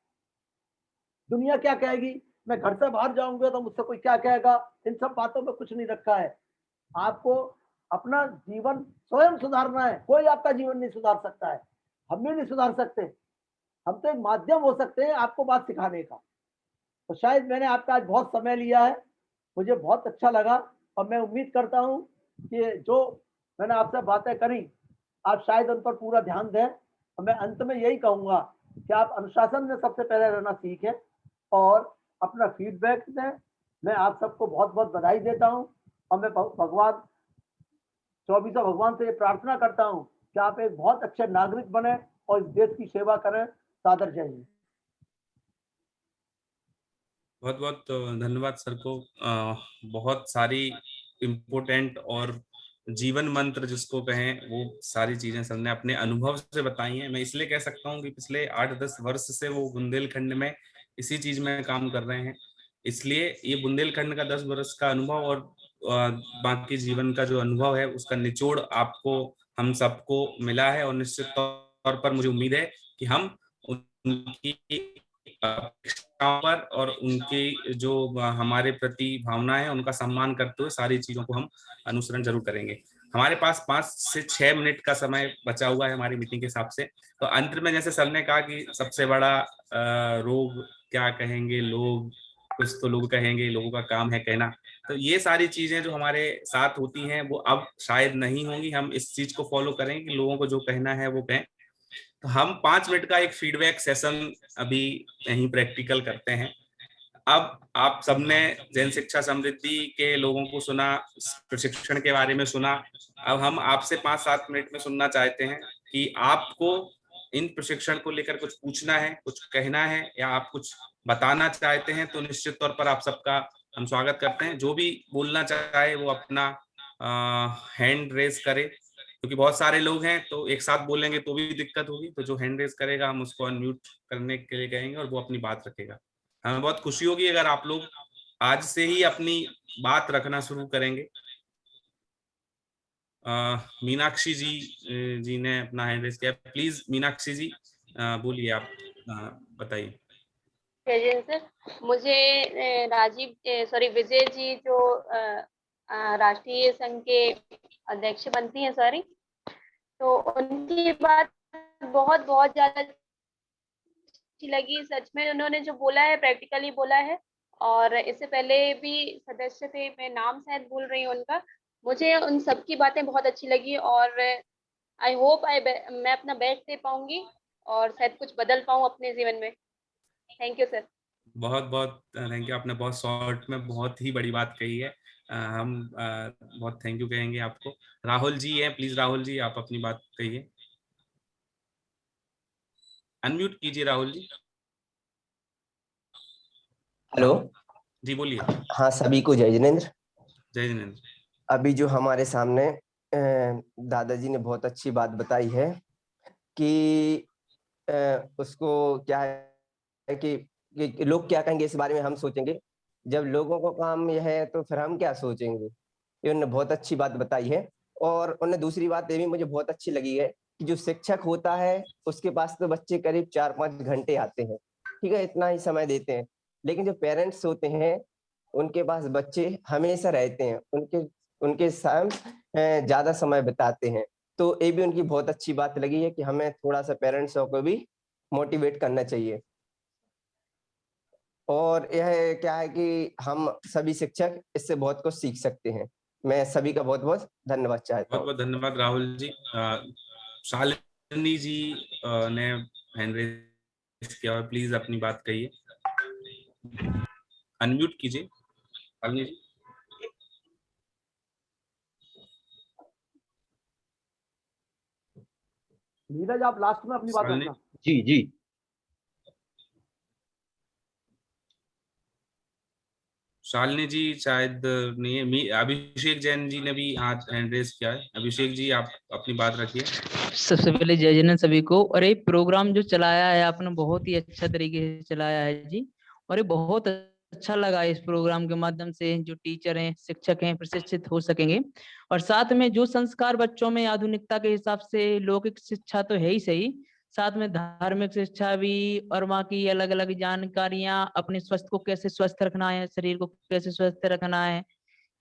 दुनिया क्या कहेगी, मैं घर से बाहर जाऊंगा तो मुझसे कोई क्या कहेगा, इन सब बातों पे कुछ नहीं रखा है। आपको अपना जीवन स्वयं सुधारना है, कोई आपका जीवन नहीं सुधार सकता है। हम भी नहीं सुधार सकते, हम तो एक माध्यम हो सकते हैं आपको बात सिखाने का। तो शायद मैंने आपका आज बहुत समय लिया है, मुझे बहुत अच्छा लगा, और मैं उम्मीद करता हूँ कि जो मैंने आपसे बातें करी आप शायद उन पर पूरा ध्यान दें। और मैं अंत में यही कहूँगा कि आप अनुशासन में सबसे पहले रहना सीखें और अपना फीडबैक दें। मैं आप सबको बहुत बहुत बधाई देता हूँ, और मैं भगवान 24 भगवान से ये प्रार्थना करता हूँ कि आप एक बहुत अच्छे नागरिक बने और इस देश की सेवा करें। सादर जय हिंद। बहुत बहुत धन्यवाद सर को। बहुत सारी इम्पोर्टेंट और जीवन मंत्र जिसको कहें वो सारी चीजें सर ने अपने अनुभव से बताई हैं। मैं इसलिए कह सकता हूँ कि पिछले 8-10 वर्ष से वो बुंदेलखंड में इसी चीज में काम कर रहे हैं, इसलिए ये बुंदेलखंड का 10 वर्ष का अनुभव और बाकी जीवन का जो अनुभव है उसका निचोड़ आपको हम सबको मिला है। और निश्चित तौर पर मुझे उम्मीद है कि हम उनकी अपेक्षाओं पर और उनकी जो हमारे प्रति भावना है उनका सम्मान करते हुए सारी चीजों को हम अनुसरण जरूर करेंगे। हमारे पास 5 से 6 मिनट का समय बचा हुआ है हमारी मीटिंग के हिसाब से। तो अंत में जैसे सर ने कहा कि सबसे बड़ा रोग क्या कहेंगे लोग, कुछ तो लोग कहेंगे, लोगों का काम है कहना। तो ये सारी चीजें जो हमारे साथ होती हैं वो अब शायद नहीं होंगी। हम इस चीज को फॉलो करेंगे कि लोगों को जो कहना है वो कहें। तो हम 5 मिनट का एक फीडबैक सेशन अभी यहीं प्रैक्टिकल करते हैं। अब आप सबने जैन शिक्षा समृद्धि के लोगों को सुना, प्रशिक्षण के बारे में सुना। अब हम आपसे 5-7 मिनट में सुनना चाहते हैं कि आपको इन प्रशिक्षण को लेकर कुछ पूछना है, कुछ कहना है, या आप कुछ बताना चाहते हैं। तो निश्चित तौर पर आप सबका हम स्वागत करते हैं। जो भी बोलना चाहे वो अपना हैंड रेज करे, क्योंकि बहुत सारे लोग हैं तो एक साथ बोलेंगे तो भी दिक्कत होगी। तो जो हैंड रेज करेगा हम उसको अनम्यूट करने के लिए कहेंगे और वो अपनी बात रखेगा। हमें बहुत खुशी होगी अगर आप लोग आज से ही अपनी बात रखना शुरू करेंगे। मीनाक्षी जी ने अपना हैंड रेज किया। प्लीज मीनाक्षी जी बोलिए, आप बताइए। जय सर, मुझे विजय जी जो राष्ट्रीय संघ के अध्यक्ष बनती हैं सॉरी, तो उनकी बात बहुत बहुत ज्यादा अच्छी लगी। सच में उन्होंने जो बोला है प्रैक्टिकली बोला है। और इससे पहले भी सदस्य थे, मैं नाम शायद भूल रही हूँ उनका, मुझे उन सब की बातें बहुत अच्छी लगी और आई होप मैं अपना बेस्ट दे पाऊंगी और शायद कुछ बदल पाऊं अपने जीवन में। Thank you sir. बहुत बहुत थैंक यू, आपने बहुत शॉर्ट में बहुत ही बड़ी बात कही है। हम बहुत थैंक यू कहेंगे आपको। राहुल जी हैं, प्लीज राहुल जी आप अपनी बात कहिए। अनम्यूट कीजिए राहुल जी। हेलो। जी बोलिए। हाँ, सभी को जय जिनेंद्र। जय जिनेंद्र। अभी जो हमारे सामने दादाजी ने बहुत अच्छी बात बताई है कि उसको क्या है कि लोग क्या कहेंगे इस बारे में हम सोचेंगे, जब लोगों को काम यह है तो फिर हम क्या सोचेंगे। ये उन्होंने बहुत अच्छी बात बताई है। और उन्हें दूसरी बात ये भी मुझे बहुत अच्छी लगी है कि जो शिक्षक होता है उसके पास तो बच्चे करीब 4-5 घंटे आते हैं, ठीक है, इतना ही समय देते हैं। लेकिन जो पेरेंट्स होते हैं उनके पास बच्चे हमेशा रहते हैं, उनके उनके साथ ज्यादा समय बिताते हैं। तो ये भी उनकी बहुत अच्छी बात लगी है कि हमें थोड़ा सा पेरेंट्स को भी मोटिवेट करना चाहिए। और यह क्या है कि हम सभी शिक्षक इससे बहुत कुछ सीख सकते हैं। मैं सभी का बहुत बहुत धन्यवाद चाहता बहुत हूँ। बहुत धन्यवाद राहुल जी। शालिनी जी ने हैंड रेज किया, प्लीज अपनी बात कहिए। अनम्यूट कीजिए शालिनी जी। नीरज आप लास्ट में अपनी बात शालिनी रखना। जी जी। शालिनी जी शायद नहीं है। अभिषेक जैन जी ने भी हाथ हैंड रेज किया है। अभिषेक जी आप अपनी बात रखिए। सबसे पहले जय जिनेंद्र सभी को। और ये प्रोग्राम जो चलाया है आपने बहुत ही अच्छा तरीके से चलाया है जी। और ये बहुत अच्छा लगा इस प्रोग्राम के माध्यम से जो टीचर हैं शिक्षक हैं प्रशिक्षित हो सकेंगे। और साथ में जो संस्कार बच्चों में आधुनिकता के हिसाब से लौकिक शिक्षा तो है ही सही, साथ में धार्मिक शिक्षा भी और वहाँ की अलग अलग जानकारियां, अपने स्वास्थ्य को कैसे स्वस्थ रखना है, शरीर को कैसे स्वस्थ रखना है,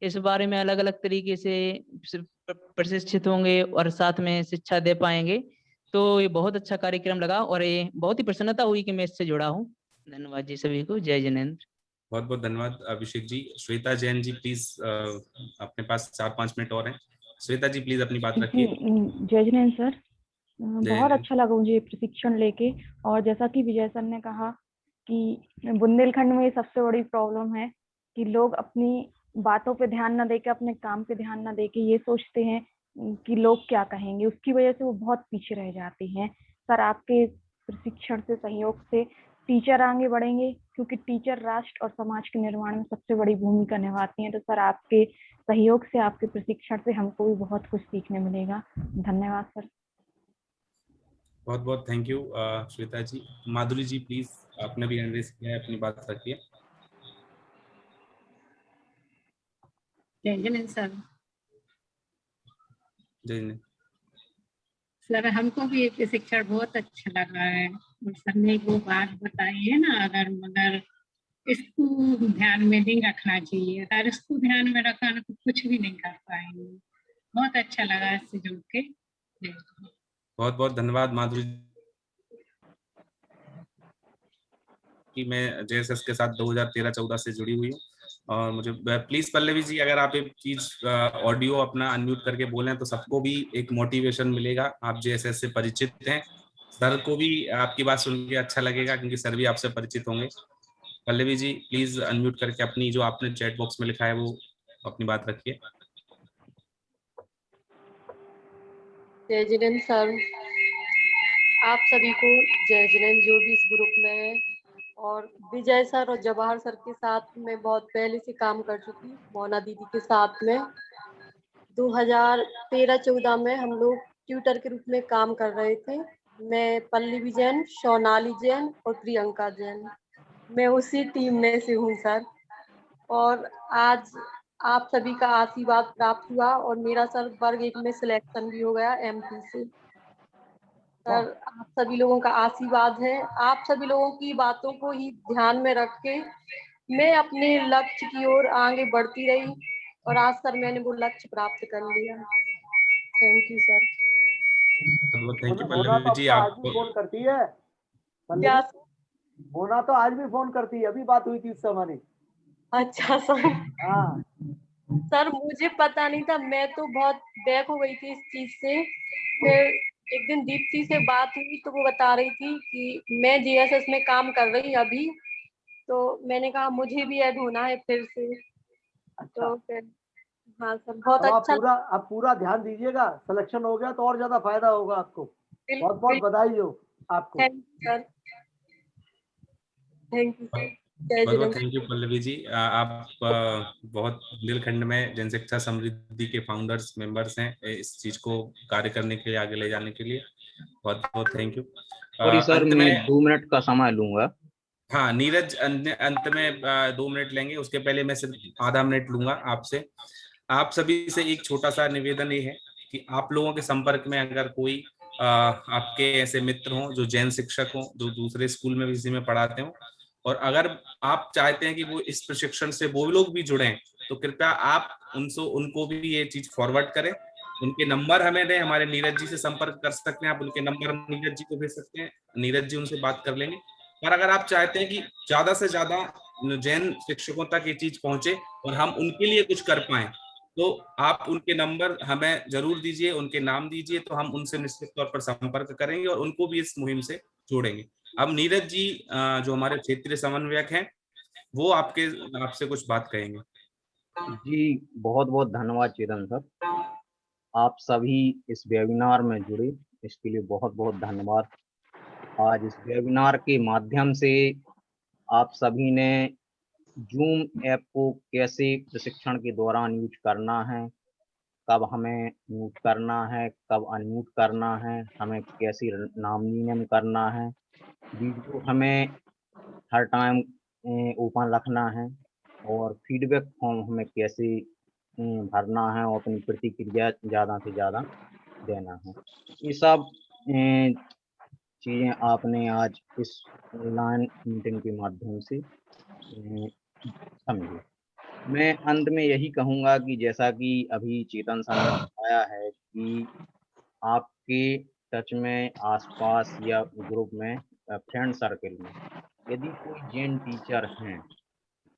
इस बारे में अलग अलग तरीके से प्रशिक्षित होंगे और साथ में शिक्षा दे पाएंगे। तो ये बहुत अच्छा कार्यक्रम लगा और ये बहुत ही प्रसन्नता हुई कि मैं इससे जुड़ा हूँ। धन्यवाद जी सभी को। जय जिनेंद्र। बहुत बहुत धन्यवाद अभिषेक जी। श्वेता जैन जी प्लीज, अपने पास 4-5 मिनट और हैं। श्वेता जी प्लीज अपनी बात रखिए। जय जिनेंद्र सर, जय बहुत जिनेंद्र। अच्छा लगा मुझे प्रशिक्षण लेके। और जैसा कि विजय सर ने कहा कि बुंदेलखंड में सबसे बड़ी प्रॉब्लम है कि लोग अपनी बातों पे ध्यान ना देके अपने काम पे ध्यान ना देके ये सोचते हैं कि लोग क्या कहेंगे, उसकी वजह से वो बहुत पीछे रह जाते हैं। सर आपके प्रशिक्षण से, सहयोग से टीचर आगे बढ़ेंगे, क्योंकि टीचर राष्ट्र और समाज के निर्माण में सबसे बड़ी भूमिका निभाती हैं। तो सर आपके सहयोग से, आपके प्रशिक्षण से हमको भी बहुत कुछ सीखने मिलेगा। धन्यवाद सर। बहुत बहुत thank you Shweta ji. Madhuri ji please, आपने भी हैंड रेज किया है, अपनी बात रखिए। जय जिनेंद्र सर। जय जिनेंद्र। सर हमको भी ये प्रशिक्षण बहुत अच्छा लगा है। और सर ने वो बात बताई है ना, अगर मगर इसको ध्यान में नहीं रखना चाहिए, अगर इसको ध्यान में रखा ना तो कुछ भी नहीं कर पाएंगे। बहुत अच्छा लगा इससे जुड़ के। बहुत बहुत धन्यवाद माधुरी कि मैं जेएसएस के साथ 2013-14 से जुड़ी हुई हूँ। और मुझे प्लीज पल्लवी जी अगर आप एक चीज ऑडियो अपना अनम्यूट करके बोलें तो सबको भी एक मोटिवेशन मिलेगा। आप जेएसएस से परिचित हैं, सर को भी आपकी बात सुन के अच्छा लगेगा क्योंकि सर भी आपसे परिचित होंगे। पल्लवी जी प्लीज अनम्यूट करके अपनी जो आपने चैट बॉक्स में लिखा है वो अपनी बात रखिए। जय जिनेंद्र सर, आप सभी को जय जिनेंद्र जो भी इस ग्रुप में है। और विजय सर और जवाहर सर के साथ में बहुत पहले से काम कर चुकी हूँ, मोना दीदी के साथ में 2013-14 में हम लोग ट्यूटर के रूप में काम कर रहे थे। मैं पल्लवी जैन, सोनाली जैन और प्रियंका जैन, मैं उसी टीम में से हूँ सर। और आज आप सभी का आशीर्वाद प्राप्त हुआ और मेरा सर वर्ग 1 में सिलेक्शन भी हो गया एमपी से। सर आप सभी लोगों का आशीर्वाद है, आप सभी लोगों की बातों को ही ध्यान में रख के मैं अपने लक्ष्य की ओर आगे बढ़ती रही और आज सर मैंने वो लक्ष्य प्राप्त कर लिया। Thank you sir. Thank you Mona Pallavi तो जी। आपको आज आप भी फोन करती है। क्या? मोना तो आज भी फोन करती है, अभी बात हुई थी उससे हमारी। अच्छा सर। हाँ सर मुझे पता नहीं था, मैं तो बहुत बैक हो गई थी इस चीज से। फिर एक दिन दीप्ति से बात हुई तो वो बता रही थी कि मैं जीएसएस में काम कर रही हूँ अभी, तो मैंने कहा मुझे भी ऐड होना है फिर से। अच्छा, तो फिर हाँ सर, बहुत अब अच्छा। आप पूरा ध्यान दीजिएगा, सिलेक्शन हो गया तो और ज्यादा फायदा होगा आपको। बहुत बहुत बधाई हो आपको। Thank you sir, thank you sir. बहुत बहुत थैंक यू पल्लवी जी। आप बहुत बुंदेलखंड में जन शिक्षा समृद्धि के फाउंडर्स मेंबर्स हैं, इस चीज को कार्य करने के लिए, आगे ले जाने के लिए बहुत बहुत थैंक यू। सॉरी सर, अंत मैं में 2 मिनट का समय लूंगा। हाँ नीरज अंत में 2 मिनट लेंगे, उसके पहले मैं सिर्फ आधा मिनट लूंगा आपसे। आप सभी से एक छोटा सा निवेदन ये है कि आप लोगों के संपर्क में अगर कोई आपके ऐसे मित्र हों जो जैन शिक्षक हों, जो दूसरे स्कूल में इसी में पढ़ाते हों, और अगर आप चाहते हैं कि वो इस प्रशिक्षण से वो लोग भी जुड़े, तो कृपया आप उनको भी ये चीज फॉरवर्ड करें। उनके नंबर हमें दें, हमारे नीरज जी से संपर्क कर सकते हैं, आप उनके नंबर नीरज जी को भेज सकते हैं, नीरज जी उनसे बात कर लेंगे। पर अगर आप चाहते हैं कि ज्यादा से ज्यादा जैन शिक्षकों तक ये चीज पहुंचे और हम उनके लिए कुछ कर पाए, तो आप उनके नंबर हमें जरूर दीजिए, उनके नाम दीजिए, तो हम उनसे निश्चित तौर पर संपर्क करेंगे और उनको भी इस मुहिम से जोड़ेंगे। अब नीरज जी जो हमारे क्षेत्रीय समन्वयक हैं, वो आपसे कुछ बात कहेंगे। जी, बहुत बहुत धन्यवाद चेतन सर, आप सभी इस वेबिनार में जुड़े, इसके लिए बहुत बहुत धन्यवाद। आज इस वेबिनार के माध्यम से आप सभी ने जूम ऐप को कैसे प्रशिक्षण के दौरान यूज करना है, कब हमें म्यूट करना है, कब अनम्यूट करना है, हमें कैसे नाम करना है, वीडियो हमें हर टाइम ओपन रखना है, और फीडबैक फॉर्म हमें कैसे भरना है और अपनी प्रतिक्रिया ज़्यादा से ज़्यादा देना है। ये सब चीज़ें आपने आज इस ऑनलाइन मीटिंग के माध्यम से समझी। मैं अंत में यही कहूँगा कि जैसा कि अभी चेतन सर ने बताया है कि आपके टच में आसपास या ग्रुप में फ्रेंड सर्कल में यदि कोई जैन टीचर हैं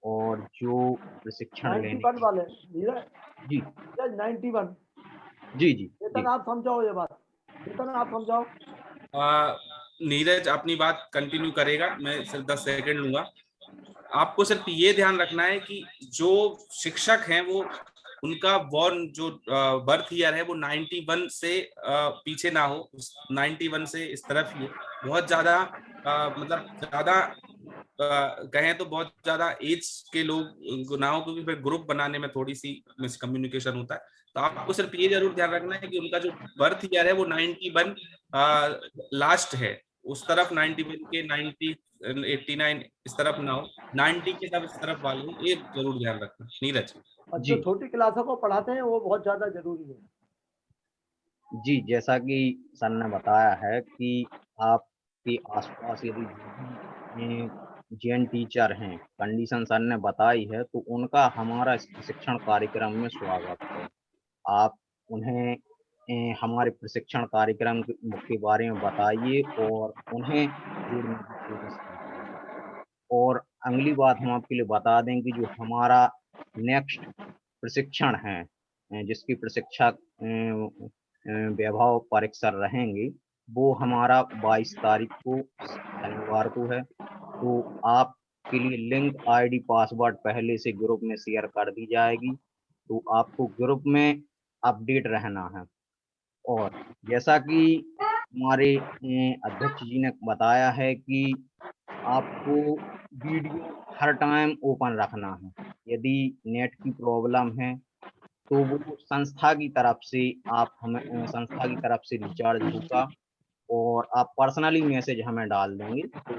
और जो प्रशिक्षण लेने 91 वाले नीरज जी 91 जी जी चेतन आप समझाओ ये बात, चेतन आप समझाओ। नीरज अपनी बात कंटिन्यू करेगा, मैं सिर्फ 10 सेकंड लूंगा। आपको सिर्फ ये ध्यान रखना है कि जो शिक्षक हैं वो उनका बॉर्न जो बर्थ ईयर है वो 91 से पीछे ना हो, 91 से इस तरफ ही हो। बहुत ज्यादा मतलब ज्यादा कहें तो बहुत ज्यादा एज के लोग ना हो, क्योंकि फिर ग्रुप बनाने में थोड़ी सी मिसकम्युनिकेशन होता है। तो आपको सिर्फ ये जरूर ध्यान रखना है कि उनका जो बर्थ ईयर है वो 91 लास्ट है, उस तरफ 91 के 90 89 इस तरफ ना हो, 90 के सब इस तरफ वाले, ये जरूर ध्यान रखना नीरज। और जो छोटी क्लासों को पढ़ाते हैं वो बहुत ज्यादा जरूरी है। जी, जैसा कि सर ने बताया है कि आपके आसपास यदि जैन टीचर हैं, कंडीशन सर ने बताई है, तो उनका हमारा इस प्रशिक्षण कार्यक्रम में स्वागत है। आप उन्हें हमारे प्रशिक्षण कार्यक्रम के बारे में बताइए और उन्हें जोड़ने की कोशिश कीजिए। और अगली बात हम आपके लिए बता दें कि जो हमारा नेक्स्ट प्रशिक्षण है, जिसकी प्रशिक्षक वैभव पारेख सर रहेंगे, वो हमारा 22 तारीख को शनिवार को है। तो आपके लिए लिंक आईडी पासवर्ड पहले से ग्रुप में शेयर कर दी जाएगी, तो आपको ग्रुप में अपडेट रहना है। और जैसा कि हमारे अध्यक्ष जी ने बताया है कि आपको वीडियो हर टाइम ओपन रखना है। यदि नेट की प्रॉब्लम है तो वो संस्था की तरफ से संस्था की तरफ से रिचार्ज होगा और आप पर्सनली मैसेज हमें डाल देंगे तो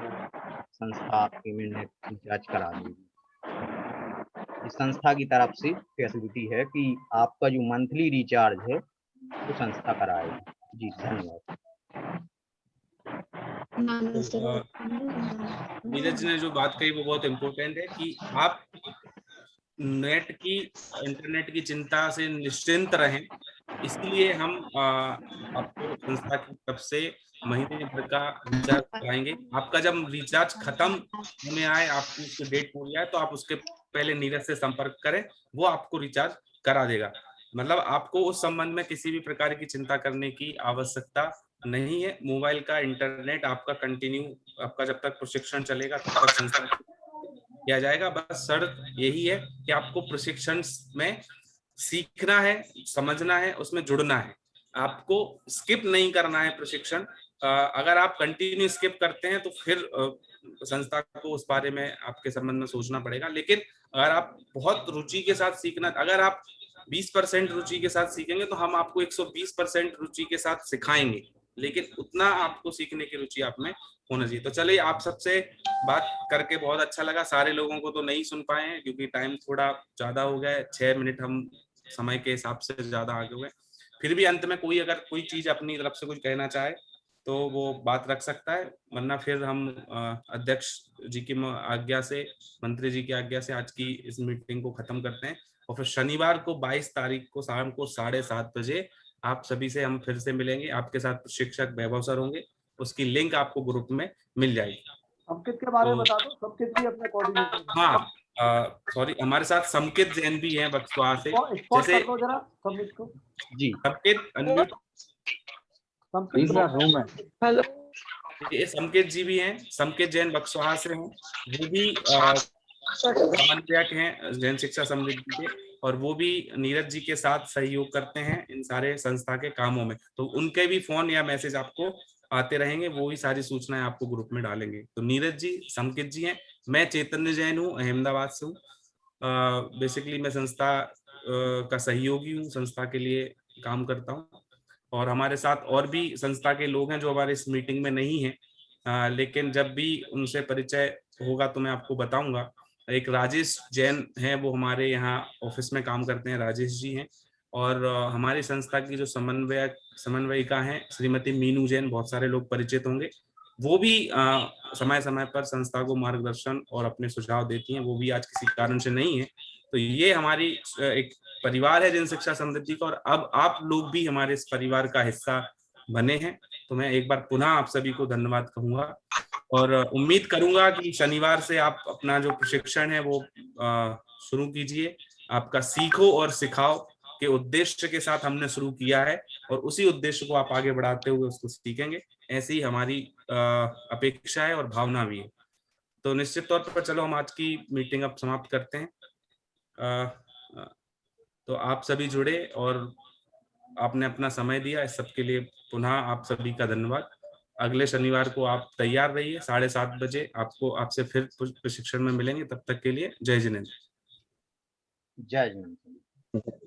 संस्था आपके में नेट रिचार्ज करा देगी। इस संस्था की तरफ से फैसिलिटी है कि आपका जो मंथली रिचार्ज है वो संस्था कराएगी। जी धन्यवाद। नीरज ने जो बात कही वो बहुत इम्पोर्टेंट है कि आप इंटरनेट की चिंता से निश्चिंत रहें। इसलिए हम आपको संस्था की तरफ से महीने भर का रिचार्ज कराएंगे। आपका जब रिचार्ज खत्म होने आए, आपकी उसकी डेट पूरी आए, तो आप उसके पहले नीरज से संपर्क करें, वो आपको रिचार्ज करा देगा। मतलब आपको उस संबंध में किसी भी प्रकार की चिंता करने की आवश्यकता नहीं है। मोबाइल का इंटरनेट आपका कंटिन्यू, आपका जब तक प्रशिक्षण चलेगा तब तक संस्थान किया जाएगा। बस शर्त यही है कि आपको प्रशिक्षण में सीखना है, समझना है, उसमें जुड़ना है, आपको स्किप नहीं करना है प्रशिक्षण। अगर आप कंटिन्यू स्किप करते हैं तो फिर संस्था को उस बारे में आपके संबंध में सोचना पड़ेगा। लेकिन अगर आप बहुत रुचि के साथ सीखना, अगर आप 20% रुचि के साथ सीखेंगे तो हम आपको 120% रुचि के साथ सिखाएंगे, लेकिन उतना आपको सीखने की रुचि आप में होना चाहिए। तो चलिए, आप सबसे बात करके बहुत अच्छा लगा। सारे लोगों को तो नहीं सुन पाए हैं क्योंकि टाइम थोड़ा ज्यादा हो गया है, 6 मिनट हम समय के हिसाब से ज्यादा आगे हुए। फिर भी अंत में कोई अगर कोई चीज अपनी तरफ से कुछ कहना चाहे तो वो बात रख सकता है, वरना फिर हम अध्यक्ष जी की आज्ञा से, मंत्री जी की आज्ञा से आज की इस मीटिंग को खत्म करते हैं। और फिर शनिवार को 22 तारीख को शाम को 7:30 बजे आप सभी से हम फिर से मिलेंगे। आपके साथ प्रशिक्षक वैभव सर होंगे, उसकी लिंक आपको ग्रुप में मिल जाएगी। समकित के बारे में बता दो, समकित भी अपने कोऑर्डिनेटर। हाँ, सॉरी, हमारे साथ समकित जैन भी हैं बक्सवा से। जैसे जरा समकित को जी, समकित अनम्यूट। हेलो, ये समकित जी भी हैं, समकित जैन बक्सवा से हैं, वो भी समन्वयक हैं जैन शिक्षा समिति के, और वो भी नीरज जी के साथ सहयोग करते हैं इन सारे संस्था के कामों में। तो उनके भी फोन या मैसेज आपको आते रहेंगे, वो ही सारी सूचनाएं आपको ग्रुप में डालेंगे। तो नीरज जी, समकित जी हैं। मैं चैतन्य जैन हूँ, अहमदाबाद से हूँ। बेसिकली मैं संस्था का सहयोगी हूँ, संस्था के लिए काम करता हूँ। और हमारे साथ और भी संस्था के लोग हैं जो हमारे इस मीटिंग में नहीं है, लेकिन जब भी उनसे परिचय होगा तो मैं आपको बताऊंगा। एक राजेश जैन है, वो हमारे यहाँ ऑफिस में काम करते हैं, राजेश जी हैं। और हमारी संस्था की जो समन्वयिका हैं श्रीमती मीनू जैन, बहुत सारे लोग परिचित होंगे, वो भी समय समय पर संस्था को मार्गदर्शन और अपने सुझाव देती हैं। वो भी आज किसी कारण से नहीं है। तो ये हमारी एक परिवार है जन शिक्षा समृद्धि का, और अब आप लोग भी हमारे इस परिवार का हिस्सा बने हैं। तो मैं एक बार पुनः आप सभी को धन्यवाद कहूंगा, और उम्मीद करूंगा कि शनिवार से आप अपना जो प्रशिक्षण है वो शुरू कीजिए। आपका सीखो और सिखाओ के उद्देश्य के साथ हमने शुरू किया है, और उसी उद्देश्य को आप आगे बढ़ाते हुए उसको सीखेंगे, ऐसी हमारी अपेक्षा है और भावना भी है। तो निश्चित तौर पर चलो हम आज की मीटिंग अब समाप्त करते हैं। तो आप सभी जुड़े और आपने अपना समय दिया, इस सब के लिए पुनः आप सभी का धन्यवाद। अगले शनिवार को आप तैयार रहिए, 7:30 बजे आपसे फिर प्रशिक्षण में मिलेंगे। तब तक के लिए जय जिनेन्द्र। जय जिनेन्द्र।